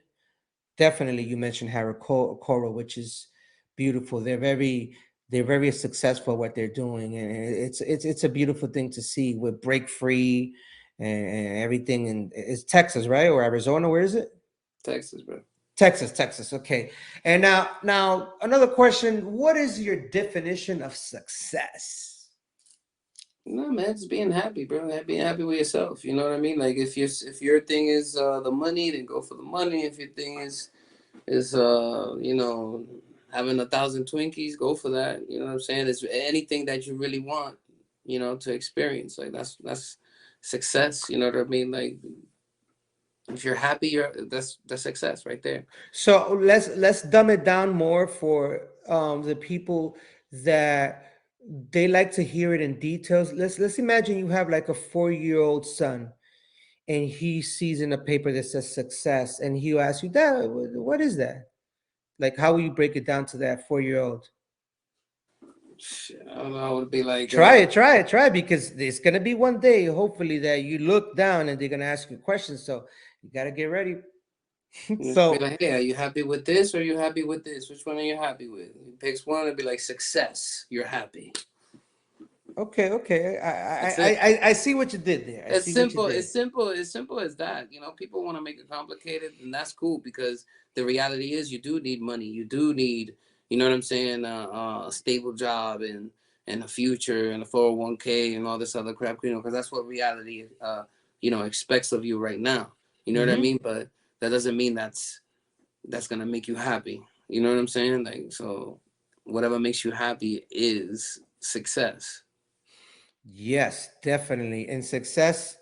definitely you mentioned Havoc Coral, which is beautiful. They're very successful at what they're doing, and it's a beautiful thing to see with Break Free and everything. And it's Texas, right, or Arizona? Where is it? Texas, bro. Texas. Okay. And now another question. What is your definition of success? No, man, just being happy, bro. Being happy with yourself. You know what I mean? Like if your thing is the money, then go for the money. If your thing is having 1,000 Twinkies, go for that. You know what I'm saying? It's anything that you really want, to experience. Like that's success. You know what I mean? Like if you're happy, that's success right there. So let's dumb it down more for the people that they like to hear it in details. Let's imagine you have like a 4-year-old son and he sees in a paper that says success and he'll ask you, Dad, what is that? Like, how will you break it down to that 4-year-old? Shit, I don't know. I would be like, Try it, because it's gonna be one day, hopefully, that you look down and they're gonna ask you questions. So you gotta get ready. be So like, hey, are you happy with this or are you happy with this? Which one are you happy with? He picks one. It'd be like success. You're happy. okay, That's it. I see what you did there. I It's see what you simple. did. It's simple. It's simple as that. People want to make it complicated, and that's cool because the reality is you do need money. You do need, you know what I'm saying, a stable job and a future and a 401k and all this other crap. Because that's what reality, expects of you right now. You know what I Hmm. mean? But that doesn't mean that's gonna make you happy. You know what I'm saying? Like so, whatever makes you happy is success. Yes, definitely. And success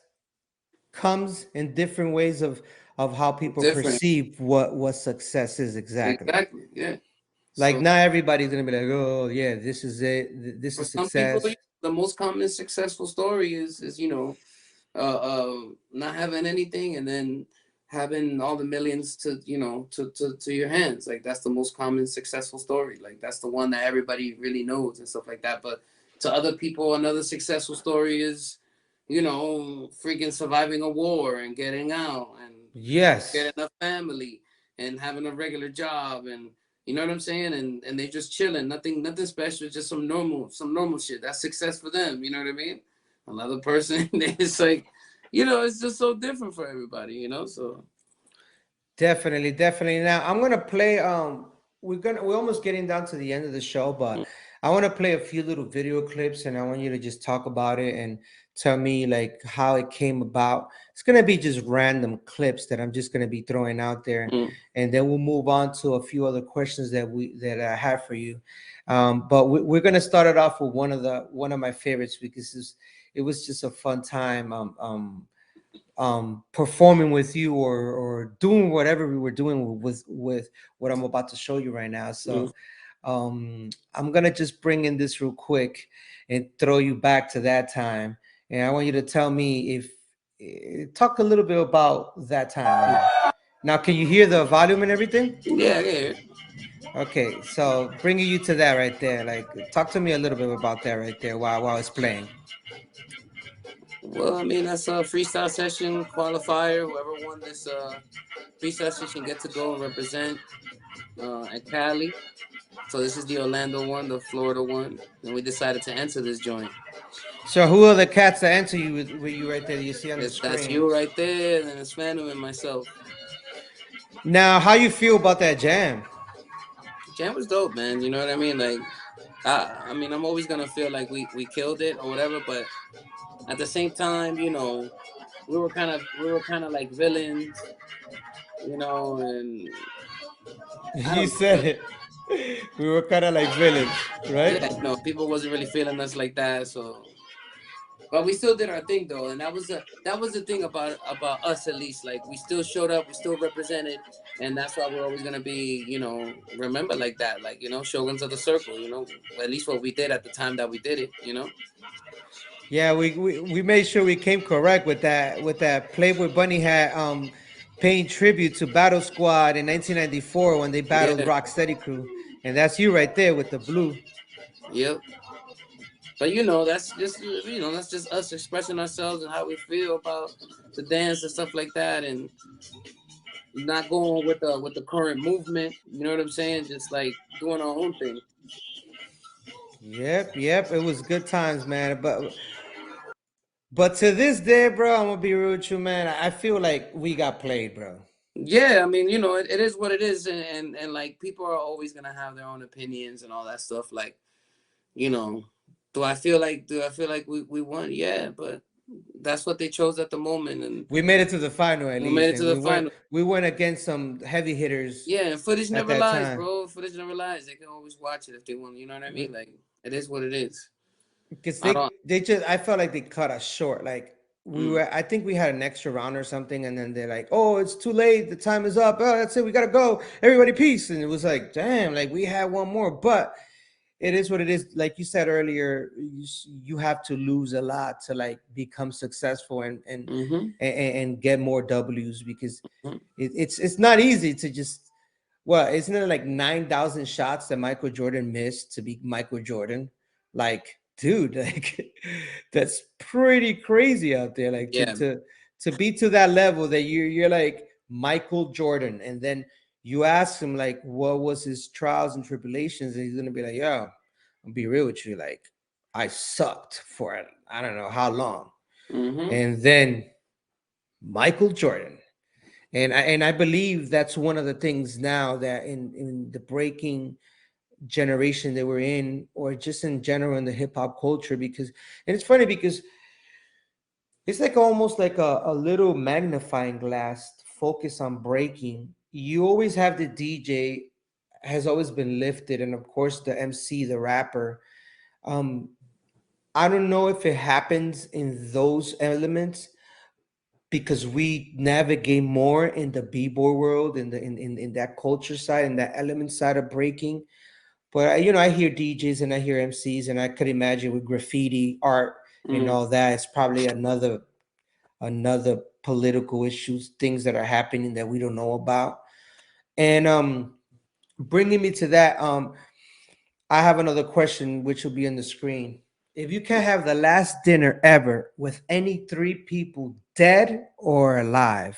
comes in different ways of how people Different. perceive what success is exactly. Exactly. Yeah. Like, So not everybody's gonna be like, oh yeah, this is it. This for is some people, success. the most common successful story is not having anything and then having all the millions to your hands. Like that's the most common successful story. Like that's the one that everybody really knows and stuff like that. But to other people, another successful story is freaking surviving a war and getting out and Yes. getting a family and having a regular job and you know what I'm saying? And they just chilling, nothing special, just some normal shit. That's success for them, you know what I mean? Another person, it's like, it's just so different for everybody, so Definitely. Now I'm gonna play. We're almost getting down to the end of the show, but I want to play a few little video clips, and I want you to just talk about it and tell me like how it came about. It's gonna be just random clips that I'm just gonna be throwing out there, mm, and then we'll move on to a few other questions that I have for you. But we're gonna start it off with one of my favorites because it was just a fun time. Performing with you or doing whatever we were doing with what I'm about to show you right now. mm. So I'm gonna just bring in this real quick and throw you back to that time, and I want you to tell me if talk a little bit about that time. Now, can you hear the volume and everything? Yeah, yeah. Okay, so bringing you to that right there, like talk to me a little bit about that right there while it's playing. Well, I mean, that's a freestyle session qualifier. Whoever won this freestyle session get to go and represent at Cali. So this is the Orlando one, the Florida one, and we decided to enter this joint. So who are the cats that enter you with you right there that you see on the That's screen? you right there, and then it's Phantom and myself. Now, how you feel about that jam? Jam was dope, man. You know what I mean? Like, I mean, I'm always gonna feel like we killed it or whatever, but at the same time, you know, we were kind of like villains, you know, and I You don't know. said it. We were kind of like villains, right? Yeah, you know, people wasn't really feeling us like that, so but we still did our thing though, and that was the thing about us at least. Like we still showed up, we still represented, and that's why we're always gonna be, you know, remember like that. Like, you know, Shoguns of the Circle, you know, at least what we did at the time that we did it, you know. Yeah, we made sure we came correct with that Playboy Bunny hat paying tribute to Battle Squad in 1994 when they battled Yeah, Rocksteady Crew, and that's you right there with the blue. yep. But that's just us expressing ourselves and how we feel about the dance and stuff like that, and not going with the current movement. You know what I'm saying? Just like doing our own thing. Yep, yep. It was good times, man. But to this day, bro, I'm gonna be real with you, man. I feel like we got played, bro. Yeah, I mean, you know, it is what it is, and like people are always gonna have their own opinions and all that stuff. Like, you know, do I feel like we won? Yeah, but that's what they chose at the moment, and We made it to the final at we made least, it to and the final. we went against some heavy hitters Yeah, and footage at never that lies, time. bro. Footage never lies. They can always watch it if they want. You know what I mean? Like, it is what it is. Because I don't. they just I felt like they cut us short. Like Mm, I think we had an extra round or something, and then they're like, "Oh, it's too late. The time is up. Oh, that's it. We gotta go. Everybody, peace." And it was like, "Damn!" Like we had one more, but it is what it is. Like you said earlier, you have to lose a lot to like become successful mm-hmm, and get more W's because mm-hmm. it's not easy to just. Well, isn't it like 9,000 shots that Michael Jordan missed to be Michael Jordan? Like, dude, like that's pretty crazy out there. Like Yeah. to be to that level that you're like Michael Jordan, and then you ask him like what was his trials and tribulations, and he's gonna be like, "Yo, I'll be real with you, like I sucked for I don't know how long," Mm-hmm. and then Michael Jordan. And I believe that's one of the things now that in the breaking generation that we're in, or just in general in the hip hop culture, because and it's funny because it's like almost like a little magnifying glass focus on breaking. You always have the DJ has always been lifted, and of course the MC, the rapper. Um, I don't know if it happens in those elements because we navigate more in the b-boy world, in the in that culture side and that element side of breaking. But I hear DJs and I hear MCs, and I could imagine with graffiti art and Mm. all that, it's probably another political issues, things that are happening that we don't know about. And bringing me to that, I have another question which will be on the screen. If you can have the last dinner ever with any three people, dead or alive,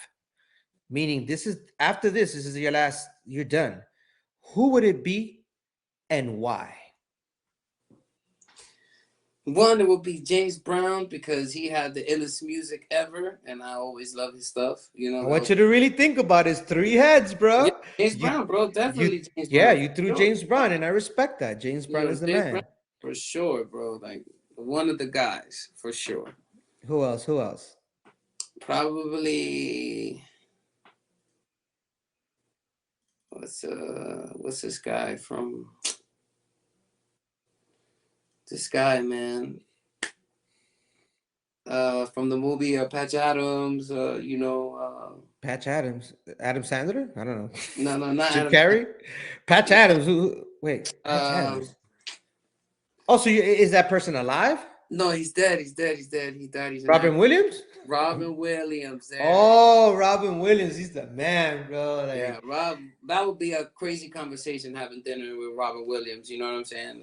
meaning this is after this is your last, you're done, who would it be and why? One, it would be James Brown because he had the illest music ever, and I always love his stuff. You know, I that want was, you to really think about his three heads, yeah, bro. James You Brown, bro, you definitely James yeah, Brown for you threw sure. James Brown, and I respect that. James Brown Yo, is the James Brown man. for sure, bro. Like one of the guys for sure. Who else? Probably what's this guy from this guy, man? From the movie Patch Adams. Patch Adams, Adam Sandler, I don't know. No, no, not Jim Adam Sandler. Carrey. Patch Adams, wait, Patch Um, Adams. Oh, so is that person alive? No, he's dead. He's dead. He's dead. He died. He's an Robin actor. Williams? Robin Williams. There. Oh, Robin Williams. He's the man, bro. Like, Yeah, Rob. That would be a crazy conversation having dinner with Robin Williams. You know what I'm saying?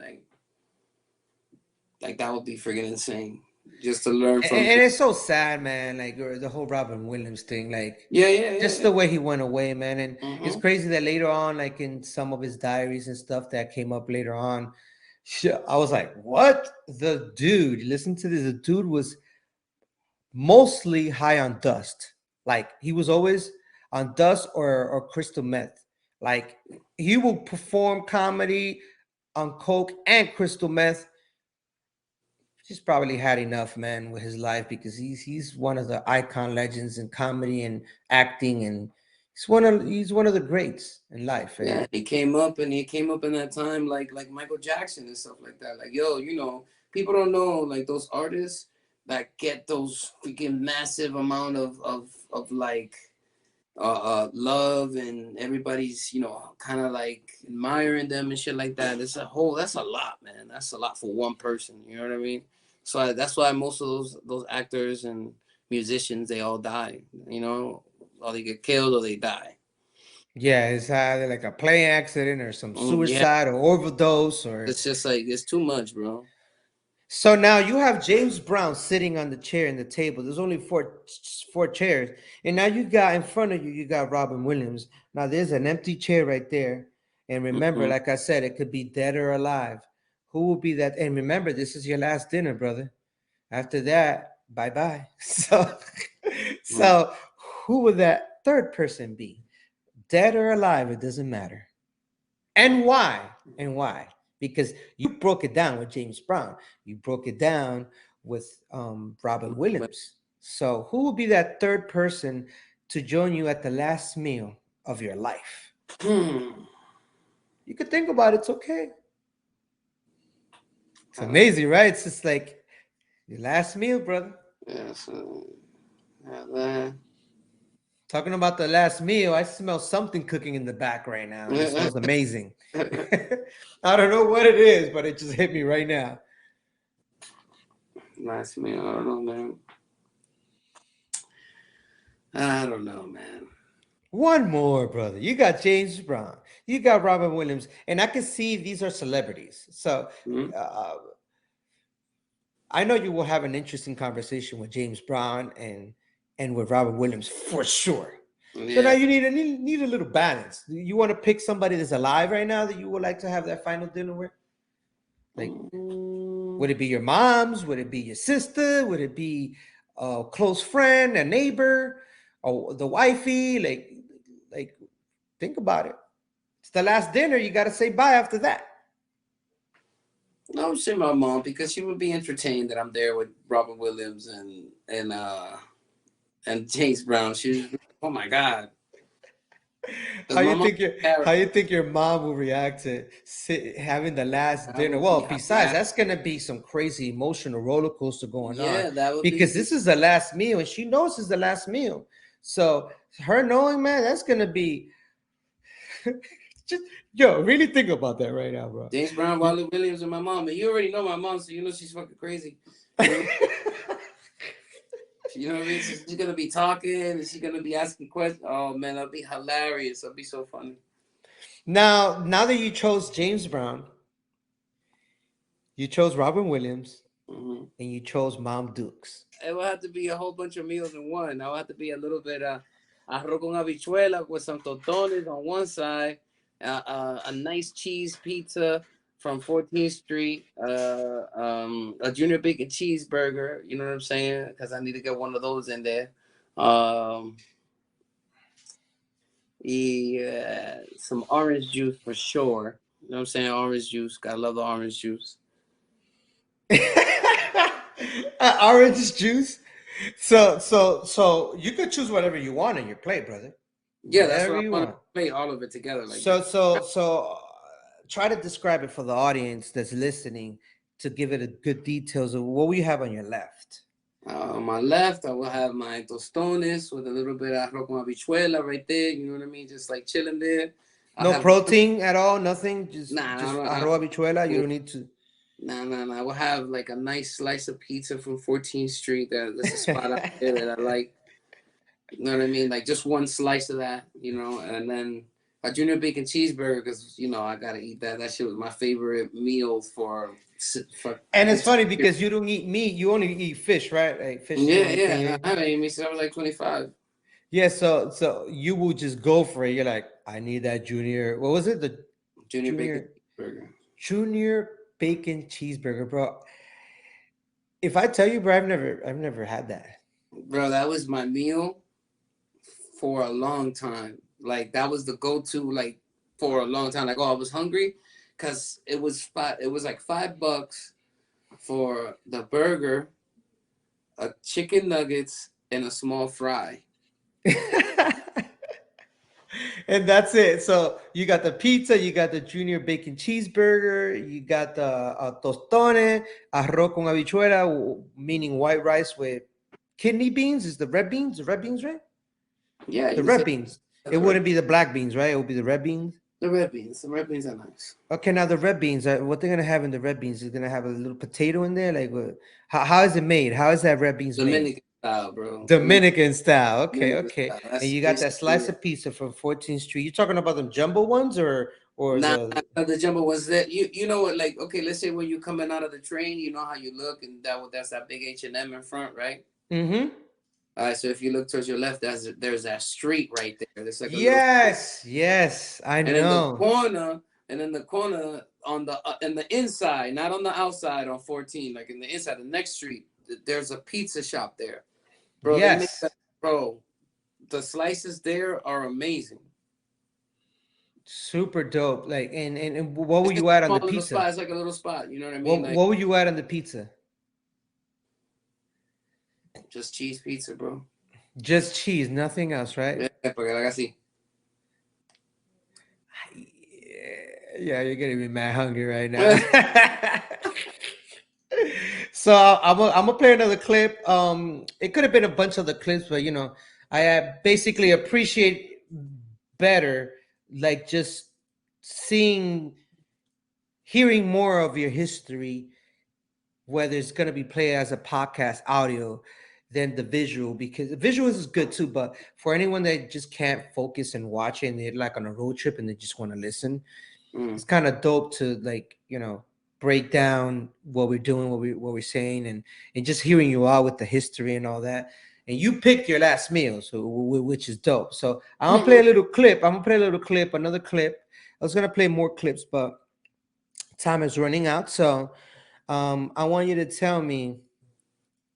Like that would be freaking insane. Just to learn from. and it's so sad, man. Like the whole Robin Williams thing. Like, Yeah. just the way he went away, man. And it's Mm-hmm. crazy that later on, like in some of his diaries and stuff that came up later on, I was like, what? The dude, listen to this. The dude was mostly high on dust. Like he was always on dust or crystal meth. Like he will perform comedy on coke and crystal meth. He's probably had enough, man, with his life, because he's one of the icon legends in comedy and acting, and he's one of the greats in life. Yeah, he came up in that time like Michael Jackson and stuff like that. Like, yo, you know, people don't know, like those artists that get those freaking massive amount of like love, and everybody's, you know, kind of like admiring them and shit like that. That's a lot, man. That's a lot for one person. You know what I mean? So that's why most of those actors and musicians, they all die. You know, or they get killed or they die. Yeah, it's either like a plane accident or some suicide or overdose, or it's just like it's too much, bro. So now you have James Brown sitting on the chair in the table. There's only four chairs, and now you got in front of you, you got Robin Williams. Now there's an empty chair right there, and remember, like I said, it could be dead or alive. Who will be that? And remember, this is your last dinner, brother. After that, bye-bye. So who would that third person be? Dead or alive, it doesn't matter. And why? And why? Because you broke it down with James Brown. You broke it down with Robin Williams. So who will be that third person to join you at the last meal of your life? You could think about it. It's okay. It's amazing, right? It's just like your last meal, brother. Yeah, so man. Talking about the last meal, I smell something cooking in the back right now. It smells amazing. I don't know what it is, but it just hit me right now. Last meal, I don't know, man. I don't know, man. One more, brother. You got James Brown. You got Robin Williams. And I can see these are celebrities. So I know you will have an interesting conversation with James Brown and with Robin Williams for sure. Yeah. So now you need a little balance. You want to pick somebody that's alive right now that you would like to have that final dinner with? Like, would it be your mom's? Would it be your sister? Would it be a close friend, a neighbor, or the wifey? Like, think about it. It's the last dinner. You got to say bye after that. No, I would say my mom, because she would be entertained that I'm there with Robin Williams and James Brown. She's, oh my God. How you think your mom will react to having the last dinner? Well, besides, that's gonna be some crazy emotional roller coaster going on. Yeah, that would because this is the last meal, and she knows it's the last meal. So her knowing, man, that's gonna be just really think about that right now, bro. James Brown, Robin Williams, and my mom. And you already know my mom, so you know she's fucking crazy. You know what I mean? She's gonna be talking and she's gonna be asking questions. Oh man, that'll be hilarious. That'll be so funny. Now that you chose James Brown, you chose Robin Williams, and you chose Mom Dukes. It will have to be a whole bunch of meals in one. I'll have to be a little bit arroz con habichuela with some totones on one side, a nice cheese pizza from 14th Street, a junior bacon cheeseburger, you know what I'm saying? Because I need to get one of those in there. Some orange juice for sure. You know what I'm saying? Orange juice. Gotta love the orange juice. Orange juice? So you could choose whatever you want on your plate, brother. Yeah, that's what I want to plate all of it together. Like so try to describe it for the audience that's listening to give it a good details of what we have on your left. On my left, I will have my tostones with a little bit of arroz con habichuela right there. You know what I mean? Just like chilling there. No protein at all? Nothing? Just arroz habichuela? You don't need to? Nah. We'll have like a nice slice of pizza from 14th Street. There's a spot out there that I like. You know what I mean? Like just one slice of that, you know, and then a junior bacon cheeseburger because you know I gotta eat that. That shit was my favorite meal for. And it's funny because you don't eat meat, you only eat fish, right? Like fish is the only thing you Yeah. eat. I haven't eaten meat since I was like 25. Yeah, so you will just go for it. You're like, I need that junior. What was it? The Junior bacon junior cheeseburger. junior bacon cheeseburger, bro. If I tell you, bro, I've never had that. Bro, that was my meal for a long time. Like that was the go-to like for a long time. Like oh, I was hungry because it was like $5 for the burger, a chicken nuggets, and a small fry. And that's it. So you got the pizza, you got the junior bacon cheeseburger, you got the tostone, arroz con habichuela, meaning white rice with kidney beans. Is the red beans? The red beans, right? Yeah, you The can red say beans. It that's right. wouldn't be the black beans, right? It would be the red beans. The red beans. The red beans are nice. Okay, now the red beans. What they're gonna have in the red beans is gonna have a little potato in there. Like, how is it made? How is that red beans made? Dominican style, bro. Dominican style. Okay, Dominican okay. style. And That's you got that basically slice it. of pizza from 14th Street. You talking about them jumbo ones or Nah, the? the jumbo was that you know what like okay let's say when you're coming out of the train you know how you look and that's that big H&M in front right. Mm-hmm. All right, so if you look towards your left, there's that street right there. There's like a little street. Yes, yes, I And in the know. corner, on the in the inside, not on the outside on 14, like in the inside, the next street, there's a pizza shop there, bro. They make Yes, that, bro. The slices there are amazing. super dope. Like, and what would It's you add a on small the little pizza? spot. It's like a little spot. You know what I mean? What Like what would you add on the pizza? just cheese pizza, bro. Just cheese, nothing else, right? Yeah, porque like I see. Yeah, you're getting me mad hungry right now. So I'm gonna play another clip. It could have been a bunch of the clips, but you know, I basically appreciate better like just seeing, hearing more of your history, whether it's gonna be played as a podcast audio than the visual, because the visuals is good too. But for anyone that just can't focus and watch it, and they're like on a road trip and they just want to listen, it's kind of dope to like break down what we're doing, what we're saying, and just hearing you out with the history and all that. And you picked your last meal, so which is dope. So I'm gonna play a little clip. I'm gonna play a little clip, another clip. I was gonna play more clips, but time is running out. So I want you to tell me.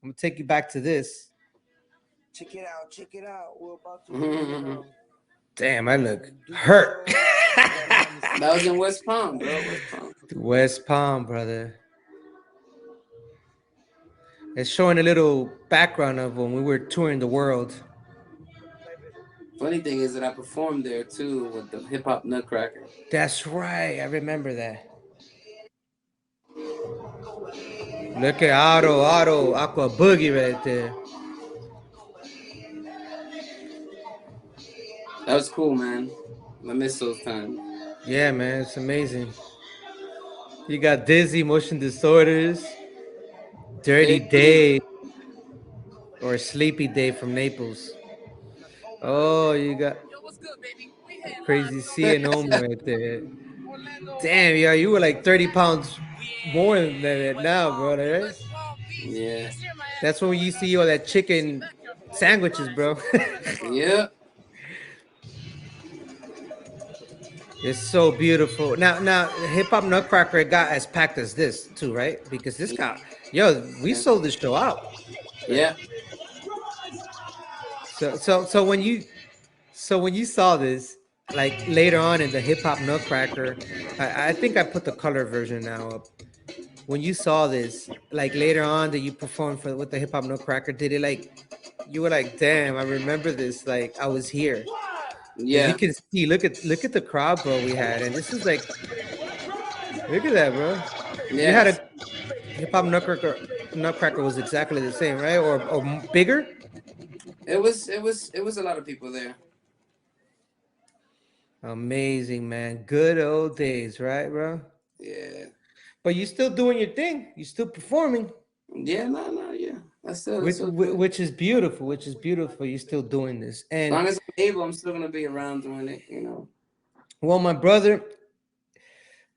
I'm gonna take you back to this. Check it out. Check it out. We're about to. Damn, I look hurt. That was in West Palm, bro. West Palm. West Palm, brother. It's showing a little background of when we were touring the world. Funny thing is that I performed there too with the Hip Hop Nutcracker. That's right. I remember that. Look at Otto, Aqua Boogie right there. That was cool, man. I miss those times. Yeah, man, it's amazing. You got Dizzy, Motion Disorders, Dirty Day, or Sleepy Day from Naples. Oh, you got Crazy C and Omen right there. Damn, yo, you were like 30 pounds more than that now, bro. Right? Yeah. That's when we used to eat all that chicken sandwiches, bro. Yeah. It's so beautiful. Now, Hip Hop Nutcracker got as packed as this too, right? Because this got, we sold this show out. Yeah. So when you saw this, like later on in the Hip Hop Nutcracker, I think I put the color version now up. When you saw this, like later on that you performed with the Hip Hop Nutcracker, did it like you were like, damn, I remember this, like I was here. Yeah. You can see, look at the crowd, bro. We had, and this is like, look at that, bro. Yeah. You had a Hip Hop Nutcracker. Nutcracker was exactly the same, right? Or bigger. It was a lot of people there. Amazing, man. Good old days, right, bro? Yeah. But you're still doing your thing. You're still performing. Yeah, no, yeah. That's Which, still good. which is beautiful. Which is beautiful. You're still doing this. As And long as I'm able, I'm still gonna be around doing it. You know. well, my brother,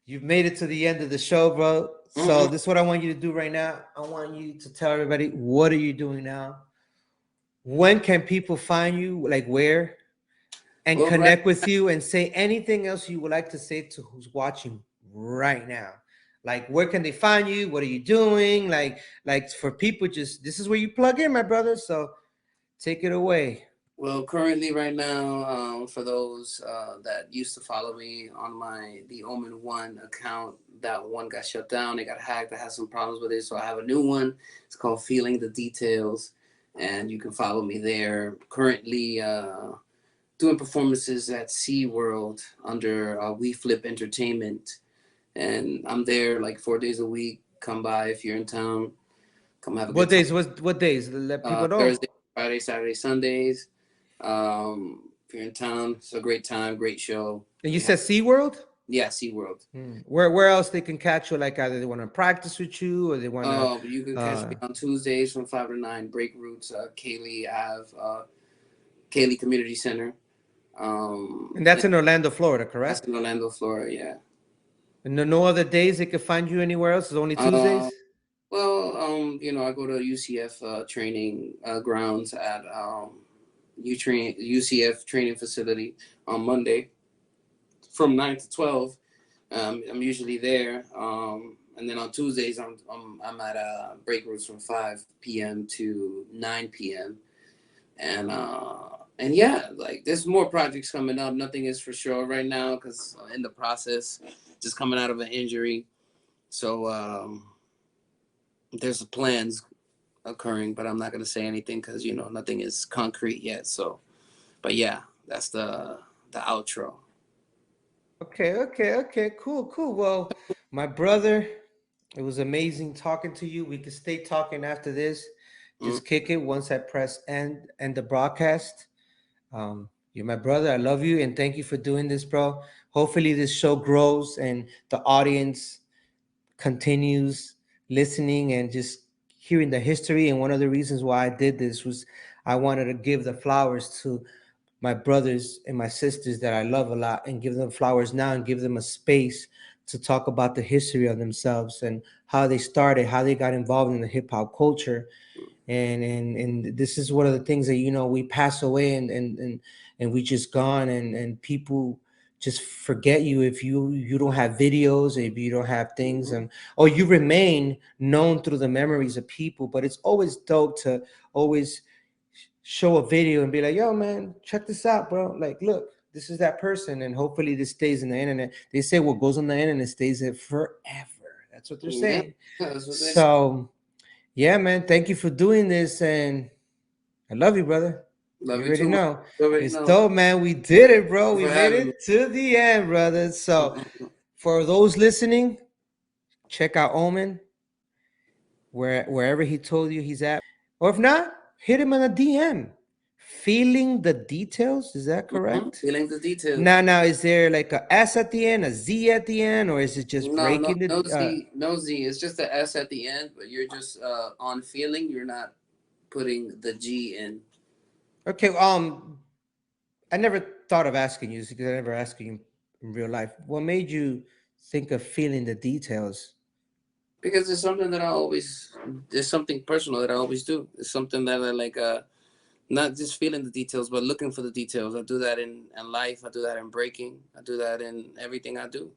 you've made it to the end of the show, bro. So Mm-mm. this is what I want you to do right now. I want you to tell everybody, what are you doing now? When can people find you? Like where? And Well, right. connect with you and say anything else you would like to say to who's watching right now. Like where can they find you? What are you doing? Like for people, just this is where you plug in, my brother. So take it away. Well, currently, right now, for those that used to follow me on my the Omen One account, that one got shut down. It got hacked. I had some problems with it, so I have a new one. It's called Feeling the Details, and you can follow me there. Currently, doing performances at SeaWorld under We Flip Entertainment, and I'm there like 4 days a week. Come by if you're in town. Come have a What good time. days? What days? Let people know. Thursday, Friday, Saturday, Sundays. If you're in town, it's a great time, great show. And you said SeaWorld? Yeah, SeaWorld. Where else they can catch you? Like either they want to practice with you or they want to. Oh, you can catch me on Tuesdays from 5 to 9. Break Roots, Kaylee Ave, Kaylee Community Center. And that's in Orlando, Florida, correct? That's in Orlando, Florida. Yeah. And no other days they can find you anywhere else. It's only Tuesdays. Well, I go to UCF training grounds at UCF training facility on Monday from 9 to 12. I'm usually there. And then on Tuesdays, I'm at break rooms from 5 p.m. to 9 p.m. And yeah, like there's more projects coming up. Nothing is for sure right now because in the process, just coming out of an injury. So there's plans occurring, but I'm not gonna say anything because nothing is concrete yet. So, but yeah, that's the outro. Okay. Cool. Well, my brother, it was amazing talking to you. We could stay talking after this. Just kick it once I press end the broadcast. You're my brother. I love you and thank you for doing this, bro. Hopefully this show grows and the audience continues listening and just hearing the history. And one of the reasons why I did this was I wanted to give the flowers to my brothers and my sisters that I love a lot and give them flowers now and give them a space to talk about the history of themselves and how they started, how they got involved in the hip hop culture. And this is one of the things that we pass away and we just gone and people just forget you if you don't have videos, if you don't have things, or you remain known through the memories of people. But it's always dope to always show a video and be like, yo man, check this out, bro. Like, look, this is that person, and hopefully this stays in the internet. They say what goes on the internet stays there forever. That's what they're saying. So yeah, man, thank you for doing this, and I love you, brother. Love you you already too, know. It's dope, man. We did it, bro. We made having it to the end, brother. So for those listening, check out Omen wherever he told you he's at. Or if not, hit him on a DM. Feeling the Details, is that correct? Feeling the Details. Now, is there like a S at the end, a Z at the end, or is it just breaking no Z. It's just the S at the end, but you're just on feeling. You're not putting the G in. Okay. I never thought of asking you because I never asked you in real life. What made you think of Feeling the Details? Because it's something that it's something personal that I always do. It's something that I like, not just feeling the details, but looking for the details. I do that in life. I do that in breaking. I do that in everything I do.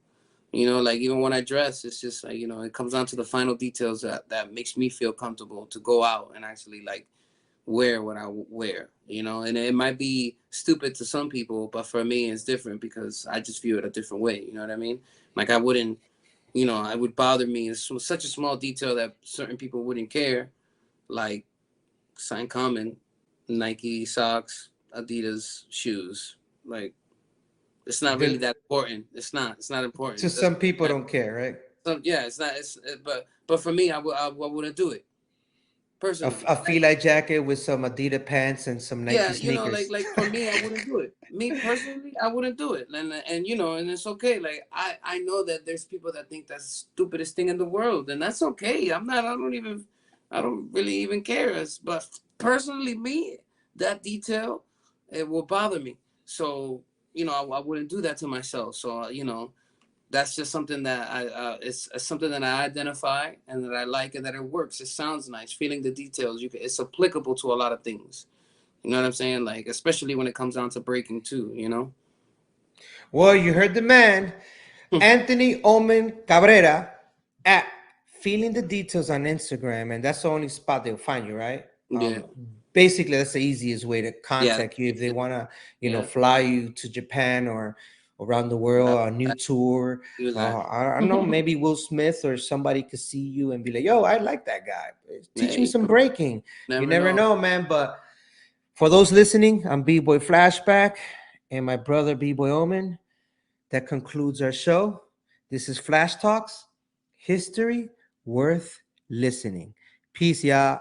Like even when I dress, it's just like, it comes down to the final details that makes me feel comfortable to go out and actually like wear what I wear, and it might be stupid to some people, but for me, it's different because I just view it a different way. You know what I mean? Like I wouldn't, it would bother me. It's such a small detail that certain people wouldn't care, like sign common, Nike socks, Adidas shoes. Like it's not really that important. It's not important. To some people don't care, right? Yeah, it's not. But for me, I wouldn't do it. personally. A feel jacket with some Adidas pants and some Nike Yeah, you know, sneakers. like for me, I wouldn't do it. Me personally, I wouldn't do it. And you know, and it's okay. Like I know that there's people that think that's the stupidest thing in the world, and that's okay. I don't really even care. But personally, me, that detail, it will bother me. So, you know, I wouldn't do that to myself. So, you know, that's just something that it's something that I identify and that I like and that it works. It sounds nice. Feeling the details, it's applicable to a lot of things. You know what I'm saying? Like, especially when it comes down to breaking too, you know? Well, you heard the man, Anthony Omen Cabrera, at Feeling the Details on Instagram, and that's the only spot they'll find you, right? Yeah. Basically, that's the easiest way to Yeah. contact you if they want to, Yeah. fly you to Japan or around the world, a new tour. Do that. I don't know, maybe Will Smith or somebody could see you and be like, yo, I like that guy. Teach me Hey, some breaking. You never never know. know, man. But for those listening, I'm B-Boy Flashback and my brother B-Boy Omen. That concludes our show. This is Flash Talks, history worth listening. Peace, y'all.